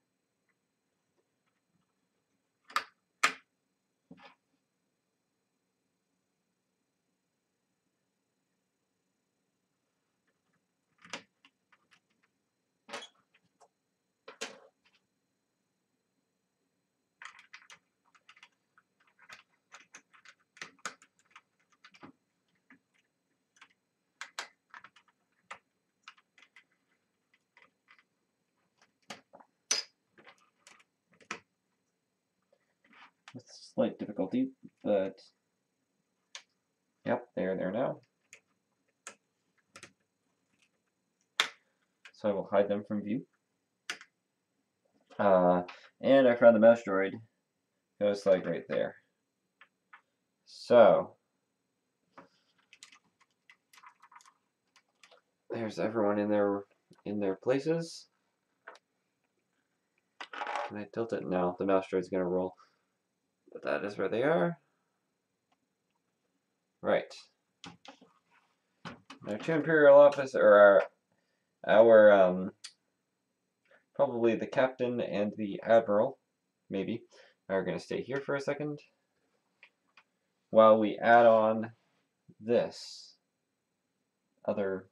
With slight difficulty, but yep, they're there now. So I will hide them from view. And I found the mouse droid. Goes like right there. So there's everyone in their places. Can I tilt it? No, the mouse droid's gonna roll. But that is where they are. Right. Our two Imperial officers, or our probably the captain and the admiral, maybe, are gonna stay here for a second while we add on this other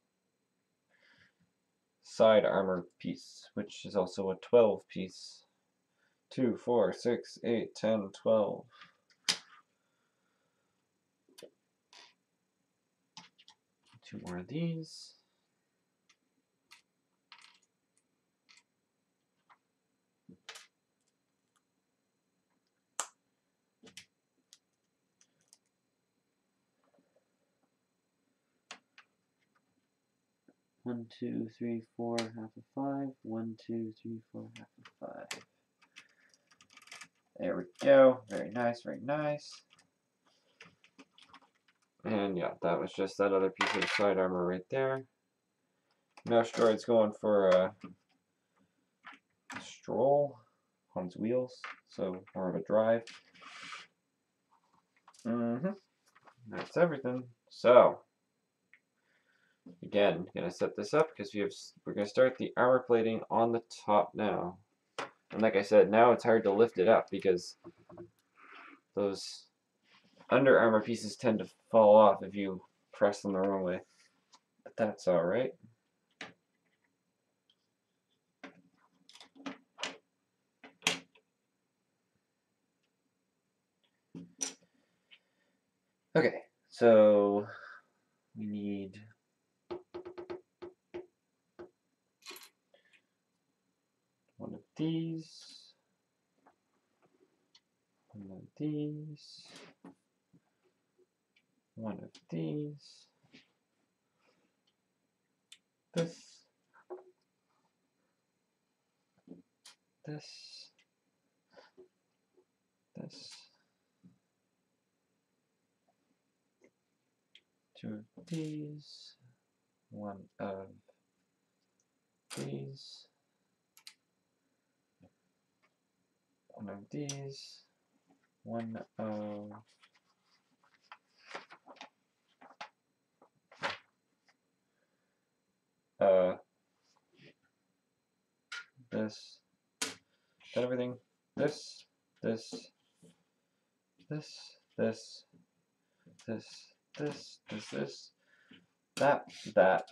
side armor piece, which is also a 12 piece. 2, 4, 6, 8, 10, 12. Two more of these. One, 2, 3, 4, half of 5. 1, 2, 3, 4, half of 5. There we go. Very nice, very nice. And yeah, that was just that other piece of side armor right there. Mouse droid's going for a stroll on its wheels, so more of a drive. That's everything. So again, gonna set this up because we're gonna start the armor plating on the top now. And like I said, now it's hard to lift it up because those under armor pieces tend to fall off if you press them the wrong way. But that's alright. Okay, so we need one of these, one of these, one of these, this, this, this, two of these, one of these, one of these, one of this, that everything, this, this, this, this, this, this, that, that,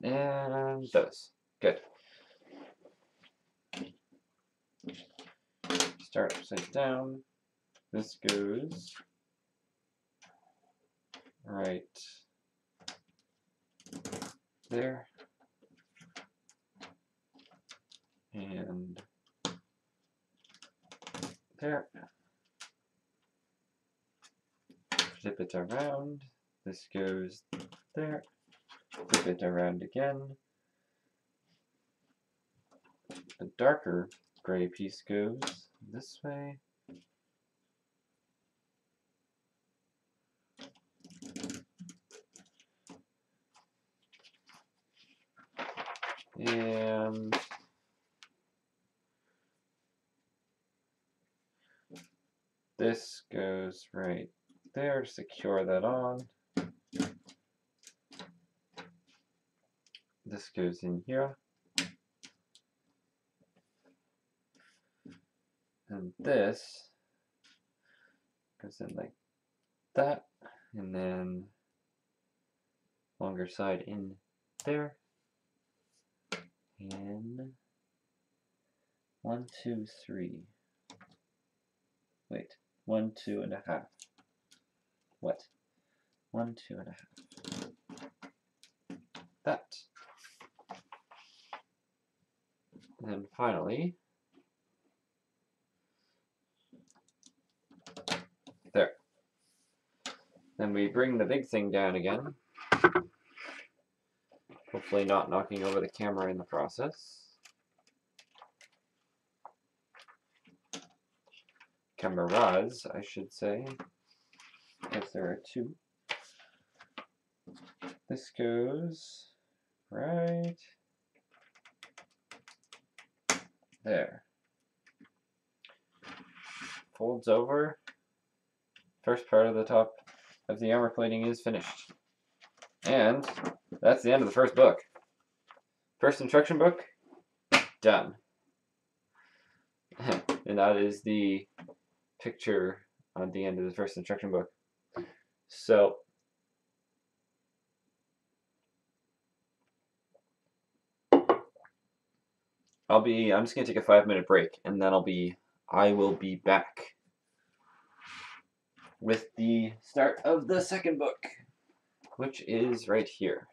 and those. Good. Start upside down. This goes right there. And there. Flip it around. This goes there. Flip it around again. The darker gray piece goes this way. And this goes right there to secure that on. This goes in here. And this goes in like that. And then longer side in there. And 1, 2, 3. Wait, 1, 2 and a half. What? 1, 2 and a half. That. And then finally, there. Then we bring the big thing down again. Hopefully not knocking over the camera in the process. Cameras, I should say, because there are two. This goes right there. Folds over. First part of the top of the armor plating is finished. And that's the end of the first book. First instruction book, done. And that is the picture on the end of the first instruction book. So I'm just gonna take a 5-minute break, and then I will be back with the start of the second book, which is right here.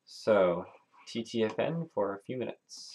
So TTFN for a few minutes.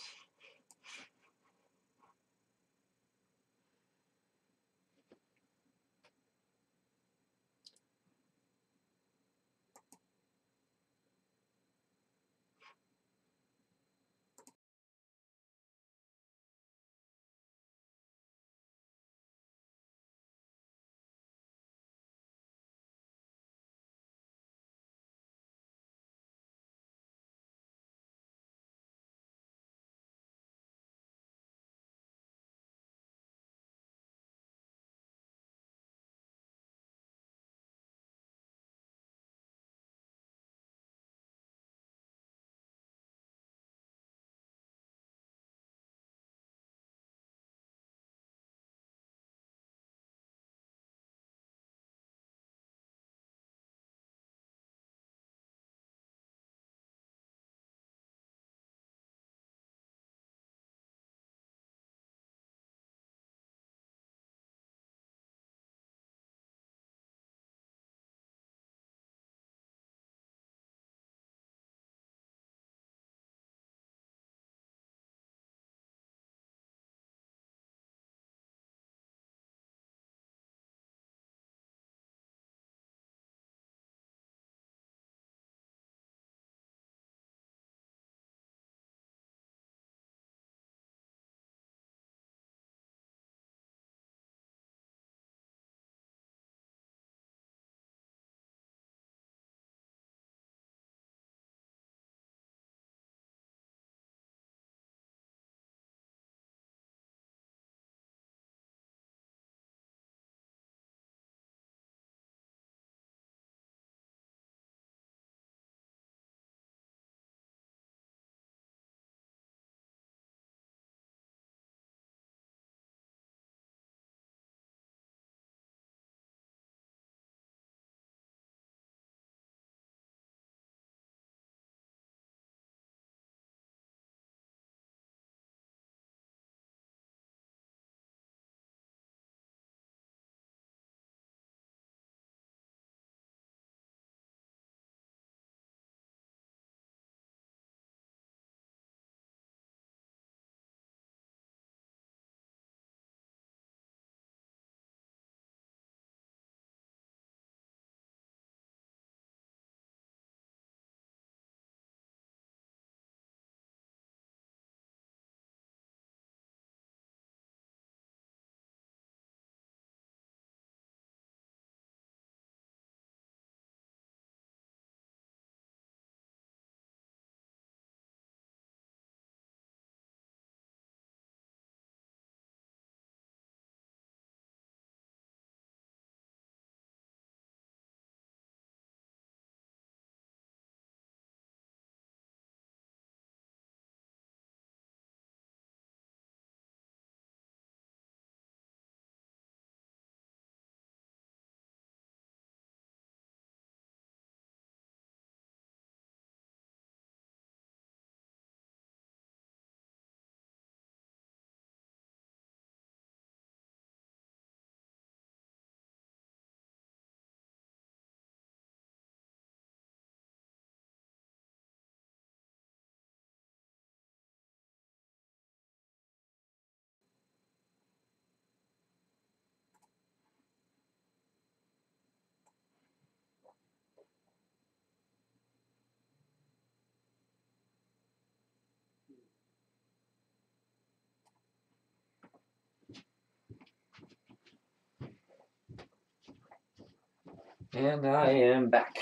And I am back.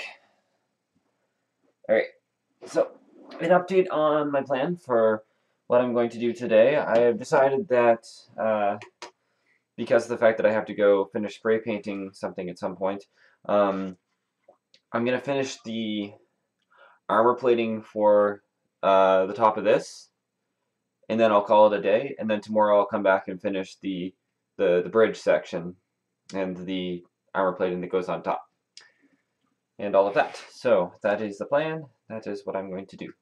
Alright, so an update on my plan for what I'm going to do today. I have decided that because of the fact that I have to go finish spray painting something at some point, I'm going to finish the armor plating for the top of this, and then I'll call it a day, and then tomorrow I'll come back and finish the bridge section and the armor plating that goes on top. And all of that. So that is the plan. That is what I'm going to do.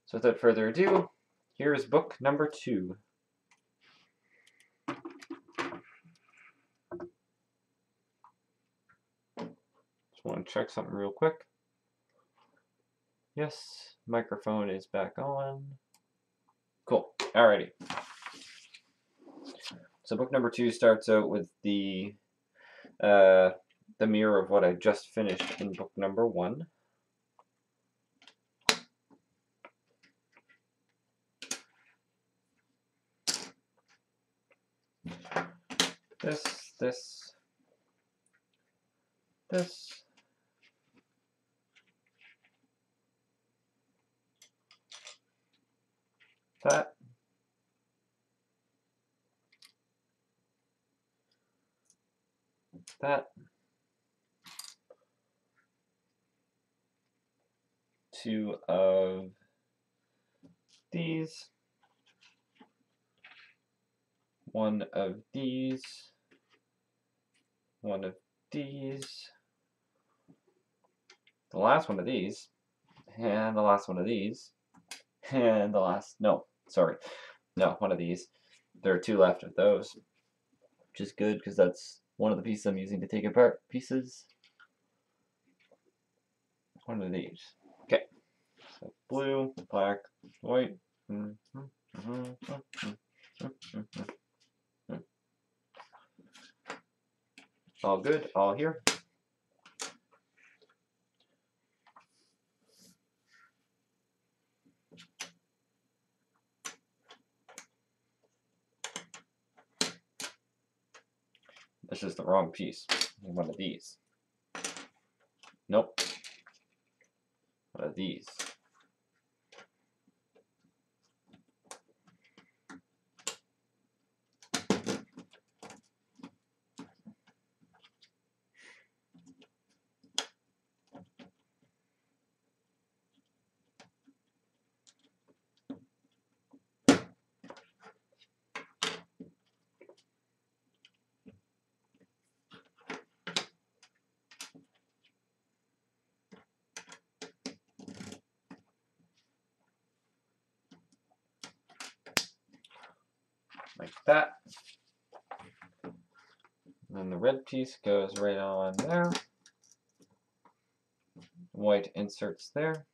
So without further ado, here is book number 2. Just want to check something real quick. Yes, microphone is back on. Cool. Alrighty. So book number 2 starts out with the mirror of what I just finished in book number 1. This, that, that, 2 of these, 1 of these, 1 of these, the last one of these, and the last one of these, and the last, no, sorry, no, one of these. There are 2 left of those, which is good because that's one of the pieces I'm using to take apart pieces. One of these. Okay, so blue, black, white. All good, all here. This is the wrong piece. One of these. Nope. One of these. Like that. And then the red piece goes right on there. White inserts there.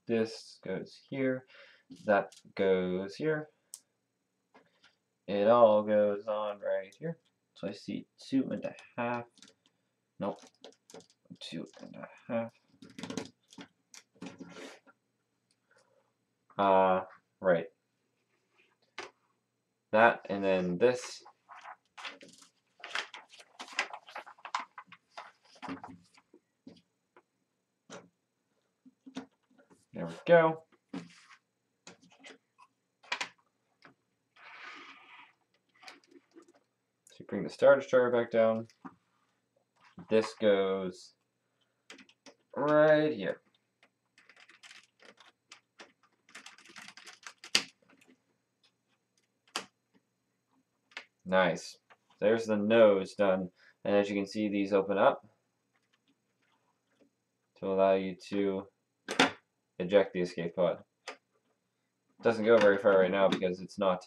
This goes here. That goes here. It all goes on right here. So I see 2.5. Nope. 2.5. Right. That, and then this. There we go. So you bring the Star Destroyer back down. This goes right here. Nice. There's the nose done. And as you can see, these open up to allow you to eject the escape pod. Doesn't go very far right now because it's not.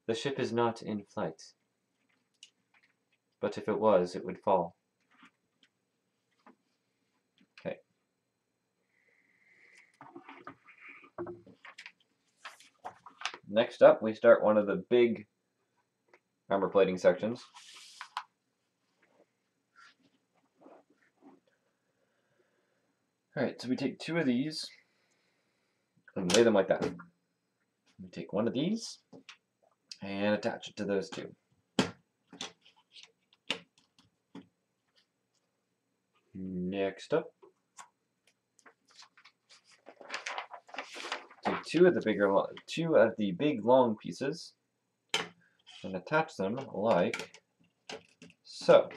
The ship is not in flight. But if it was, it would fall. Okay. Next up, we start one of the big armor plating sections. Alright, so we take 2 of these and lay them like that. We take 1 of these and attach it to those 2. Next up, take two of the big long pieces and attach them like so.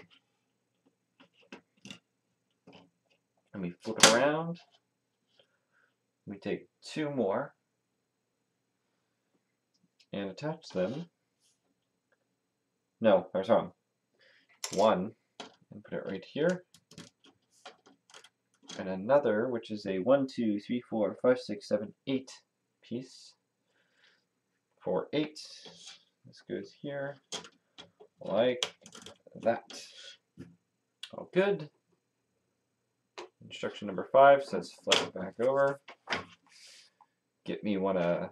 And we flip it around. We take two more and attach them. No, I was wrong. One, and put it right here. And another, which is a 1, 2, 3, 4, 5, 6, 7, 8 piece. For 8. This goes here like that. All good. Instruction number 5 says flip it back over. Get me one of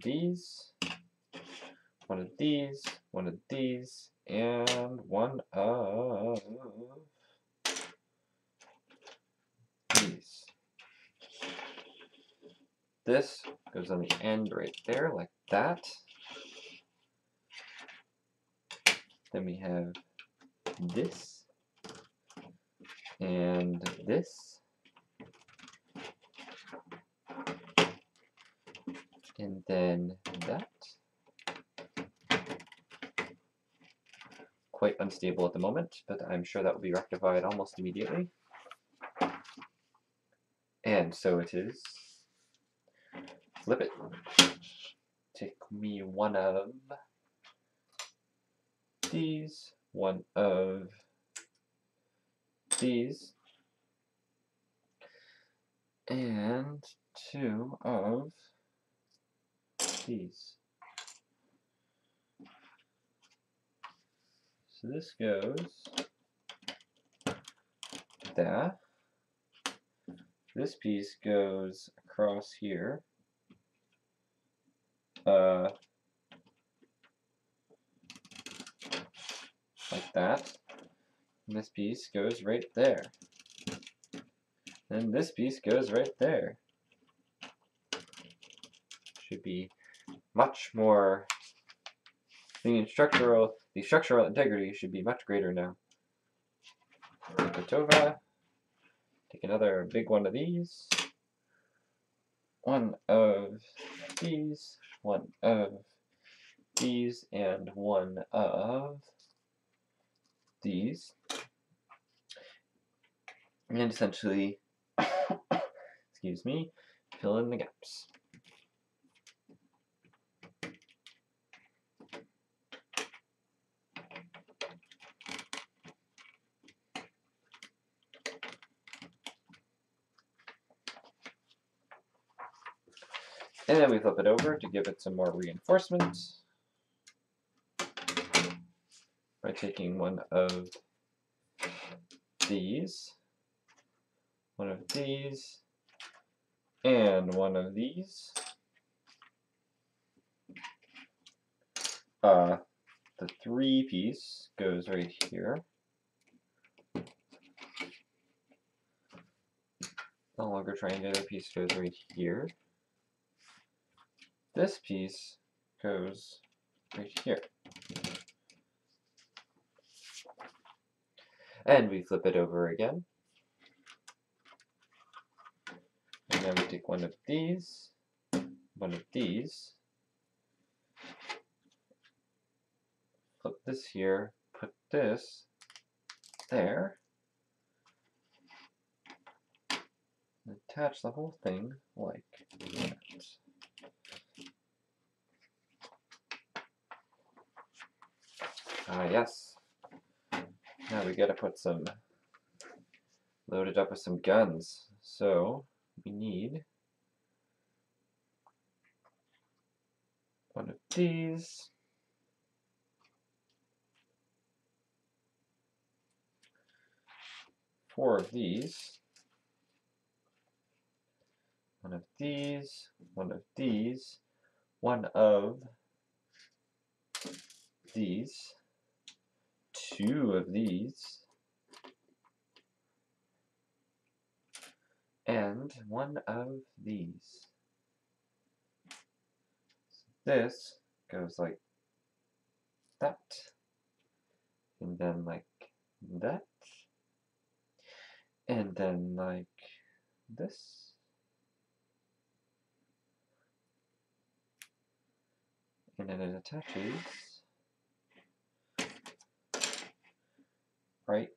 these, one of these, one of these, and one of these. This goes on the end right there like that. Then we have this and this. And then that. Quite unstable at the moment, but I'm sure that will be rectified almost immediately. And so it is. Flip it. Take me one of these, one of these, and two of these. So this goes there. This piece goes across here. Like that. And this piece goes right there. And this piece goes right there. Should be much more. The structural integrity should be much greater now. Flip it over. Take another big one of these. One of these. One of these. And one of these. And essentially, excuse me, fill in the gaps. And then we flip it over to give it some more reinforcement by taking one of these, one of these, and one of these. The 3 piece goes right here. The longer triangular piece goes right here. This piece goes right here. And we flip it over again. And then we take one of these, one of these, flip this here, put this there, and attach the whole thing like that. Ah, yes. Now we gotta put some, load it up with some guns. So we need one of these, 4 of these, one of these, one of these, one of these, 2 of these, and one of these. This goes like that, and then like that, And then like this. And then it attaches right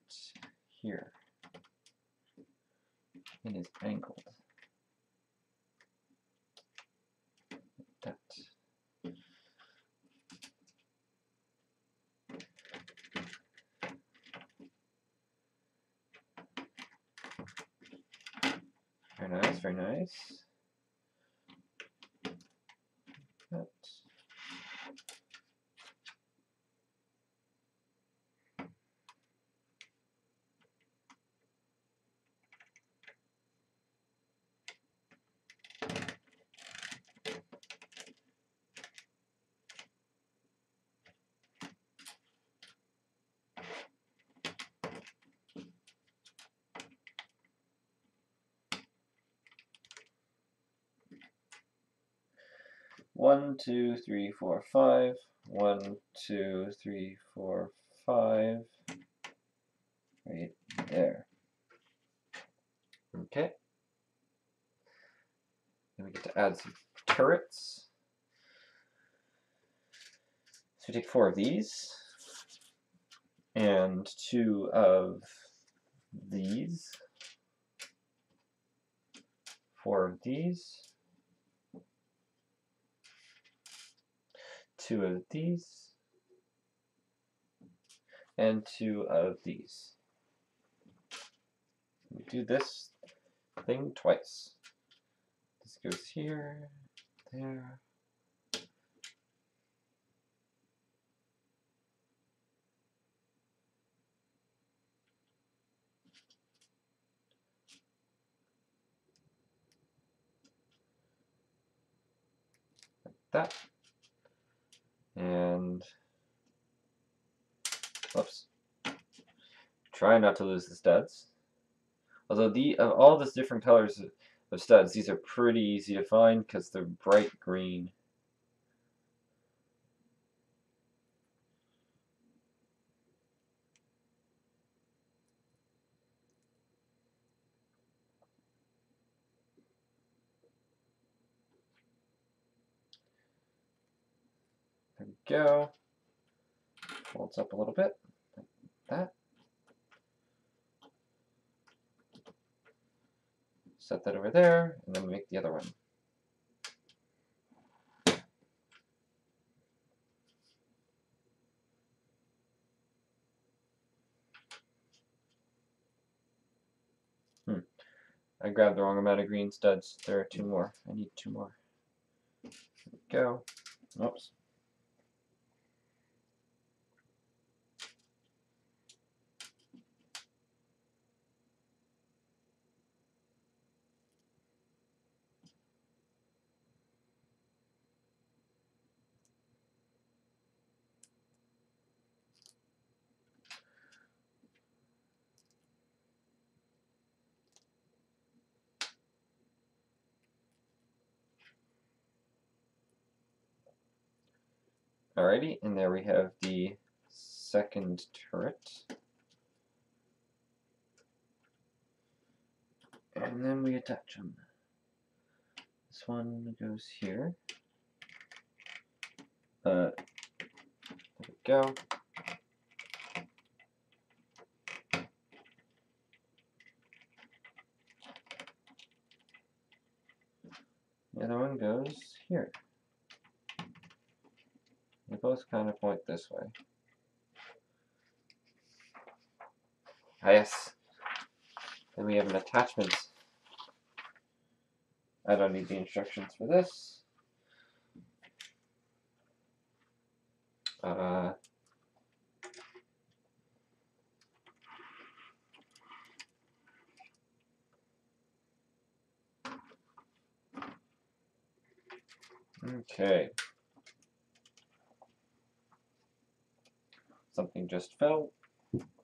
here and is angled. That. Very nice, very nice. That. One, two, three, four, five. 1, 2, 3, 4, 5. Right there. Okay. Then we get to add some turrets. So we take 4 of these and 2 of these, 4 of these, 2 of these, and 2 of these. We do this thing twice. This goes here, there. Like that. And whoops. Try not to lose the studs. Although all these different colors of studs, these are pretty easy to find because they're bright green. There we go. Folds up a little bit, like that. Set that over there, and then make the other one. I grabbed the wrong amount of green studs. There are 2 more. I need 2 more. There we go. Oops. Alrighty, and there we have the second turret. And then we attach them. This one goes here. There we go. The other one goes here. They both kind of point this way. Ah, yes. Then we have an attachment. I don't need the instructions for this. Okay. Something just fell.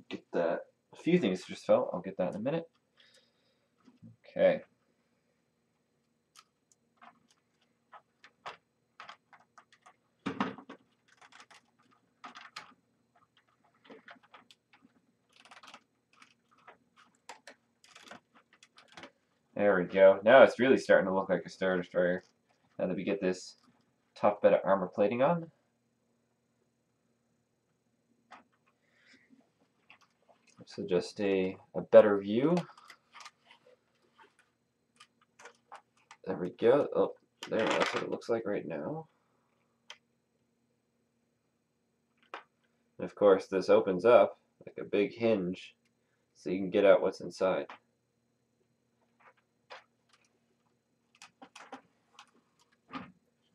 Get that. A few things just fell. I'll get that in a minute. Okay. There we go. Now it's really starting to look like a Star Destroyer. Now that we get this top bit of armor plating on. So just a better view. There we go. Oh, there, that's what it looks like right now. And of course, this opens up like a big hinge, so you can get out what's inside.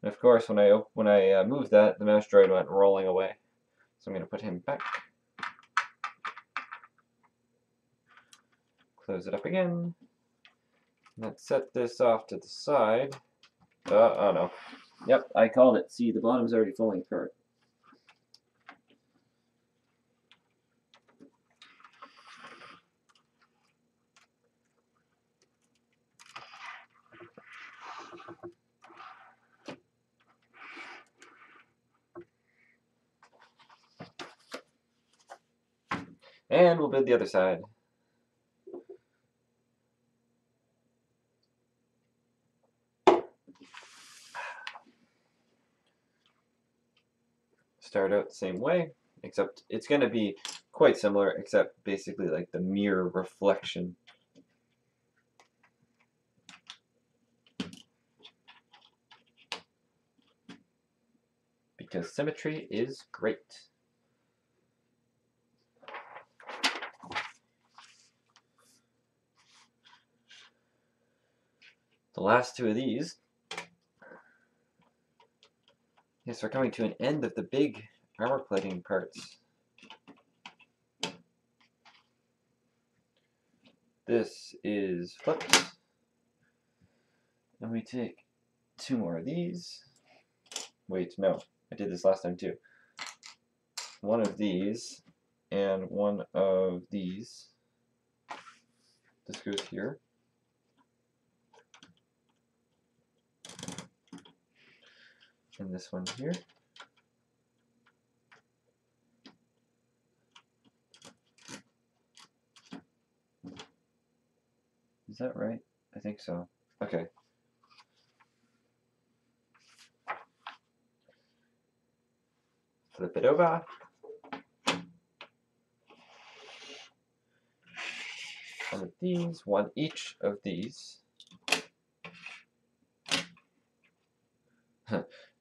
And of course, when I moved that, the mouse droid went rolling away. So I'm going to put him back. Close it up again. Let's set this off to the side. Oh no. Yep, I called it. See, the bottom's already falling apart. And we'll build the other side. Start out the same way, except it's going to be quite similar, except basically like the mirror reflection. Because symmetry is great. The last two of these. Yes, we're coming to an end of the big armor plating parts. This is flipped. And we take two more of these. Wait, no, I did this last time too. One of these and one of these. This goes here. And this one here. Is that right? I think so. Okay. Flip it over. One of these, one each of these.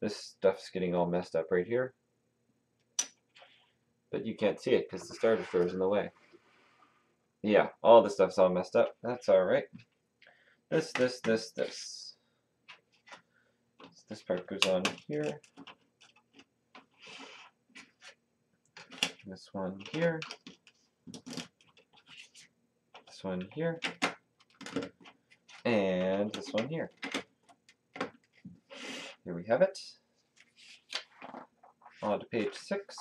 This stuff's getting all messed up right here. But you can't see it because the Star Destroyer is in the way. Yeah, all the stuff's all messed up. That's alright. This. This part goes on here. This one here. This one here. And this one here. Here we have it. On to page 6.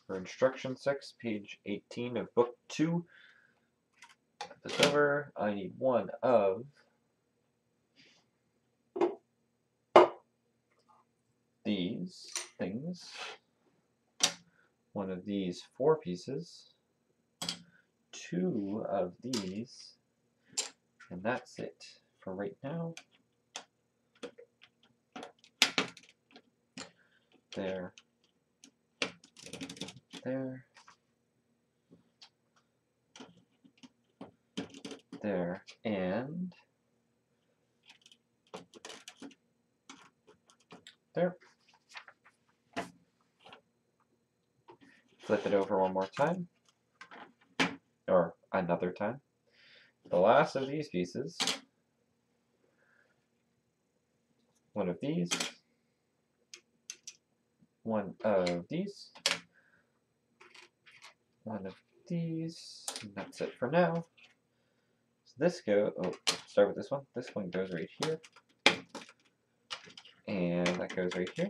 For instruction 6, page 18 of book 2. Put this over. I need one of these things. One of these 4 pieces. 2 of these. And that's it for right now. There. There. There. And there. Flip it over one more time. Or another time. The last of these pieces. One of these. One of these. One of these. And that's it for now. So this start with this one. This one goes right here. And that goes right here.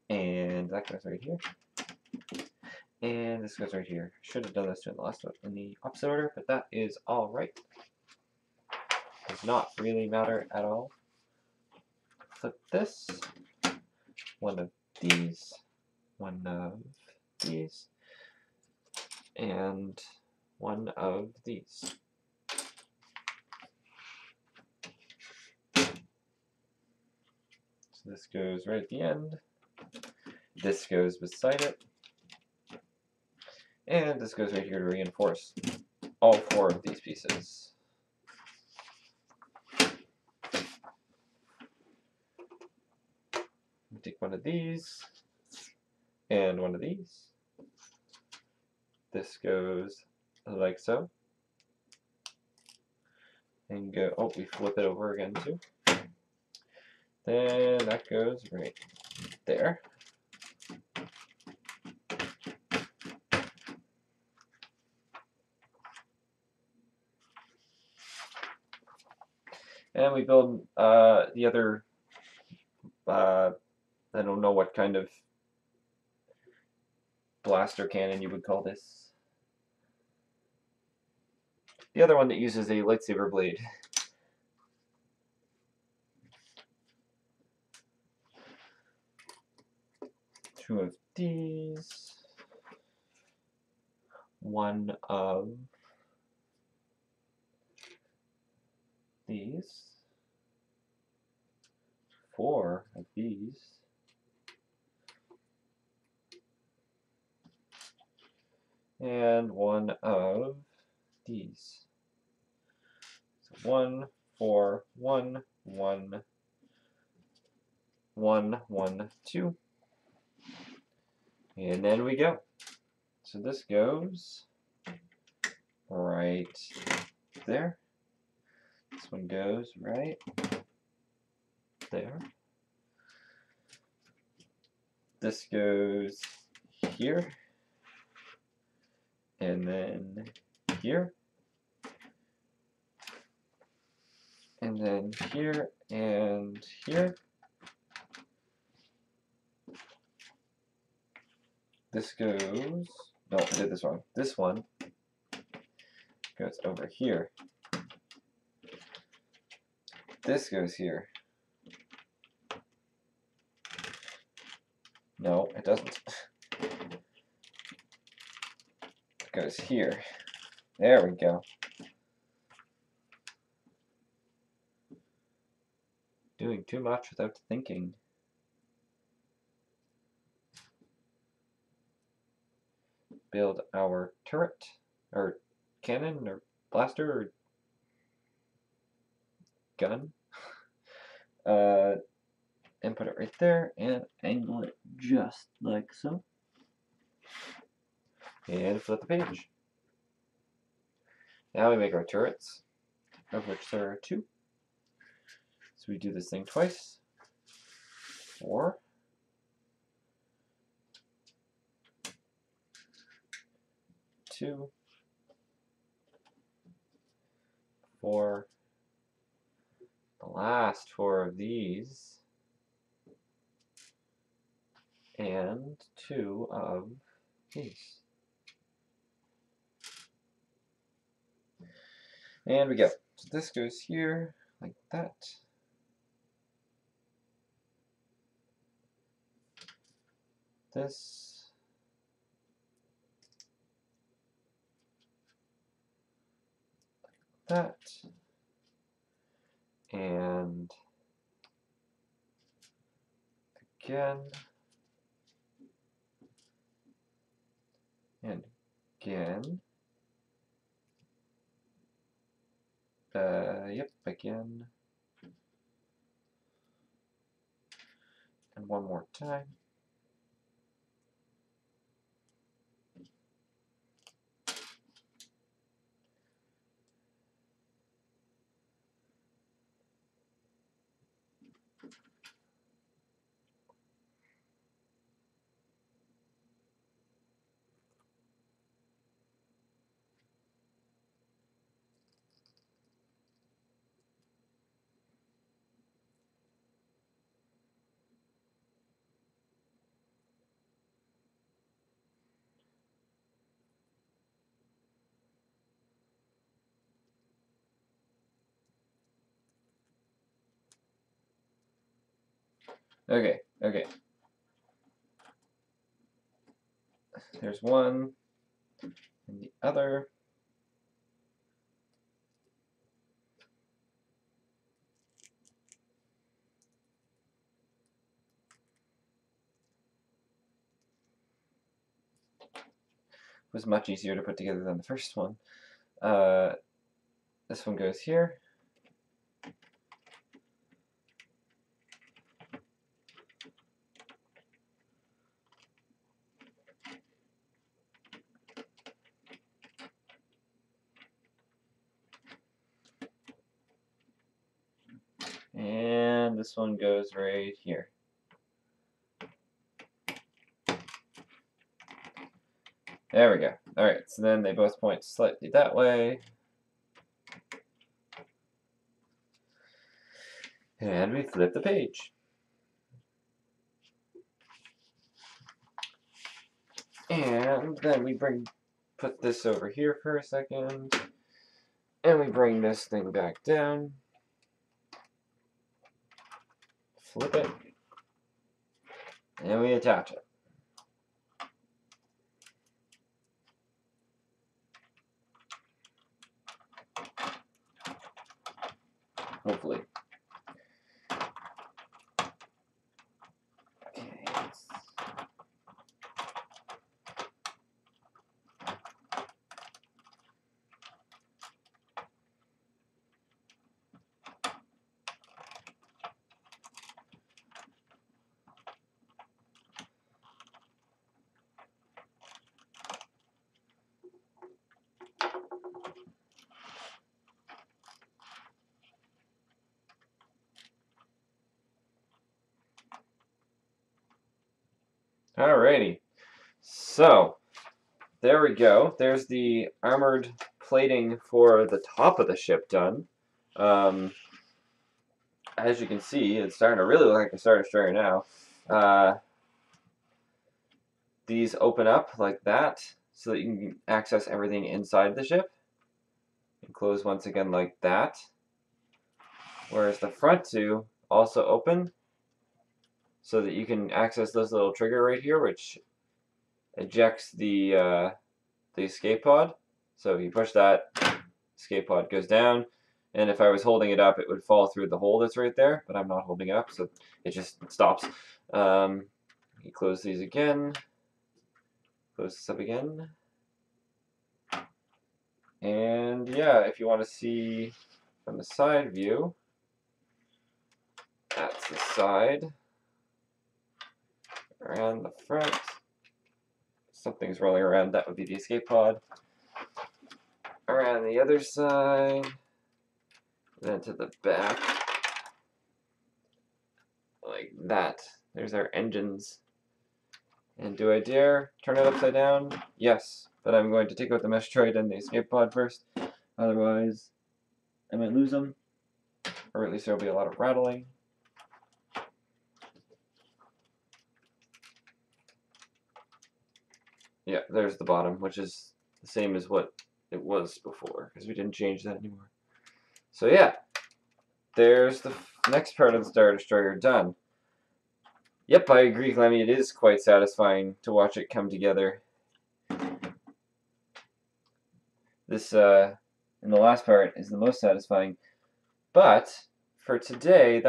And that goes right here. And this goes right here. Should have done this in the last one in the opposite order, but that is alright. Does not really matter at all. Flip this. One of these. One of these, and one of these. So this goes right at the end. This goes beside it. And this goes right here to reinforce all 4 of these pieces. Take one of these and one of these. This goes like so. And go, oh, we flip it over again too. Then that goes right there. And we build the other, I don't know what kind of blaster cannon you would call this. The other one that uses a lightsaber blade. Two of these. One of these. 4 of these. And one of these. So 1, 4, 1, 1, 1, 1, 2. And then we go. So this goes right there. This one goes right there. This goes here. And then here. And then here and here. This goes, no, I did this wrong. This one goes over here. This goes here. No, it doesn't. It goes here. There we go. Doing too much without thinking. Build our turret, or cannon, or blaster, or gun. And put it right there, and angle it just like so. And flip the page. Now we make our turrets, of which there are 2. So we do this thing twice. 4. 2. 4. The last 4 of these. And 2 of these. And we go. So this goes here, like that. This. Like that. And again. And again. Yep, again. And one more time. Okay, okay. There's one, and the other. Was much easier to put together than the first one. This one goes here. And this one goes right here. There we go. Alright, so then they both point slightly that way. And we flip the page. And then we put this over here for a second. And we bring this thing back down. Flip it. And we attach it. Hopefully. Okay. Alrighty, so there we go. There's the armored plating for the top of the ship done. As you can see, it's starting to really look like a Star Destroyer now. These open up like that so that you can access everything inside the ship. And close once again like that. Whereas the front two also open so that you can access this little trigger right here, which ejects the escape pod. So if you push that, escape pod goes down, and if I was holding it up, it would fall through the hole that's right there, but I'm not holding it up, so it just stops. You close these again, close this up again, and yeah, if you want to see from the side view, that's the side. Around the front, something's rolling around, that would be the escape pod. Around the other side, then to the back, like that. There's our engines. And do I dare turn it upside down? Yes, but I'm going to take out the mesh droid and the escape pod first. Otherwise, I might lose them, or at least there'll be a lot of rattling. Yeah, there's the bottom, which is the same as what it was before, because we didn't change that anymore. So yeah, there's the next part of the Star Destroyer done. Yep, I agree, Clemmy, it is quite satisfying to watch it come together. This, in the last part, is the most satisfying. But, for today,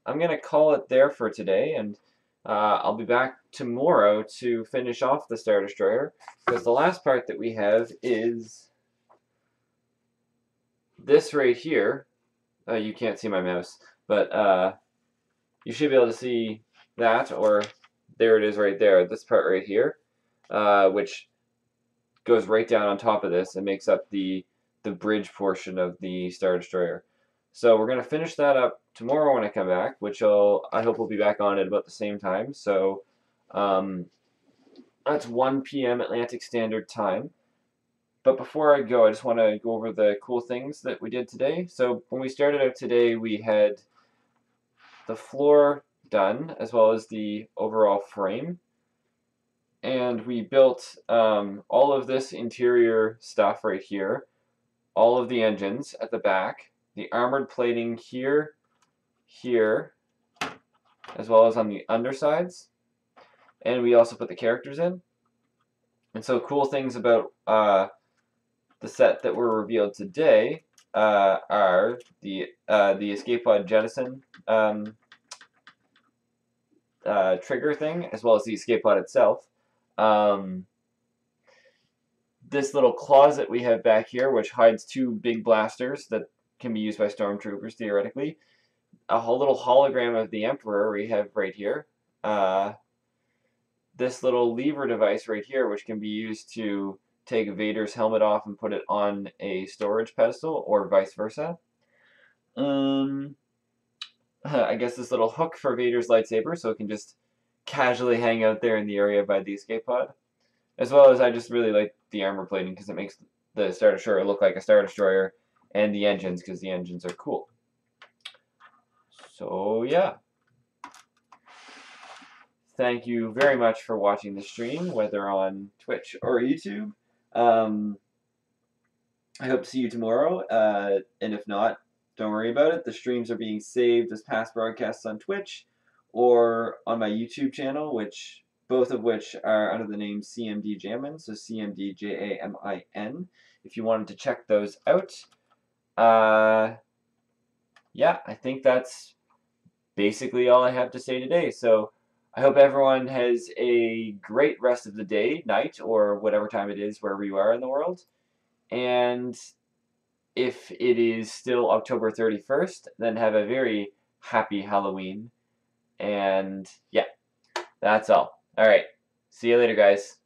I'm going to call it there for today, and I'll be back tomorrow to finish off the Star Destroyer, because the last part that we have is this right here. You can't see my mouse, but you should be able to see that, or there it is right there, this part right here, which goes right down on top of this and makes up the bridge portion of the Star Destroyer. So we're going to finish that up tomorrow when I come back, which I hope we'll be back on at about the same time. So that's 1 p.m. Atlantic Standard Time. But before I go, I just want to go over the cool things that we did today. So when we started out today, we had the floor done, as well as the overall frame. And we built all of this interior stuff right here, all of the engines at the back, the armored plating here, here, as well as on the undersides. And we also put the characters in. And so cool things about the set that were revealed today are the escape pod jettison trigger thing, as well as the escape pod itself. This little closet we have back here, which hides two big blasters that can be used by stormtroopers theoretically. A little hologram of the Emperor we have right here. This little lever device right here, which can be used to take Vader's helmet off and put it on a storage pedestal, or vice versa. I guess this little hook for Vader's lightsaber, so it can just casually hang out there in the area by the escape pod. As well as I just really like the armor plating because it makes the Star Destroyer look like a Star Destroyer, and the engines because the engines are cool. So yeah. Thank you very much for watching the stream, whether on Twitch or YouTube. I hope to see you tomorrow, and if not, don't worry about it. The streams are being saved as past broadcasts on Twitch or on my YouTube channel, both of which are under the name Cmdjamin, so Cmdjamin, if you wanted to check those out. Yeah, I think that's basically all I have to say today. So I hope everyone has a great rest of the day, night, or whatever time it is wherever you are in the world. And if it is still October 31st, then have a very happy Halloween. And yeah, that's all. All right. See you later, guys.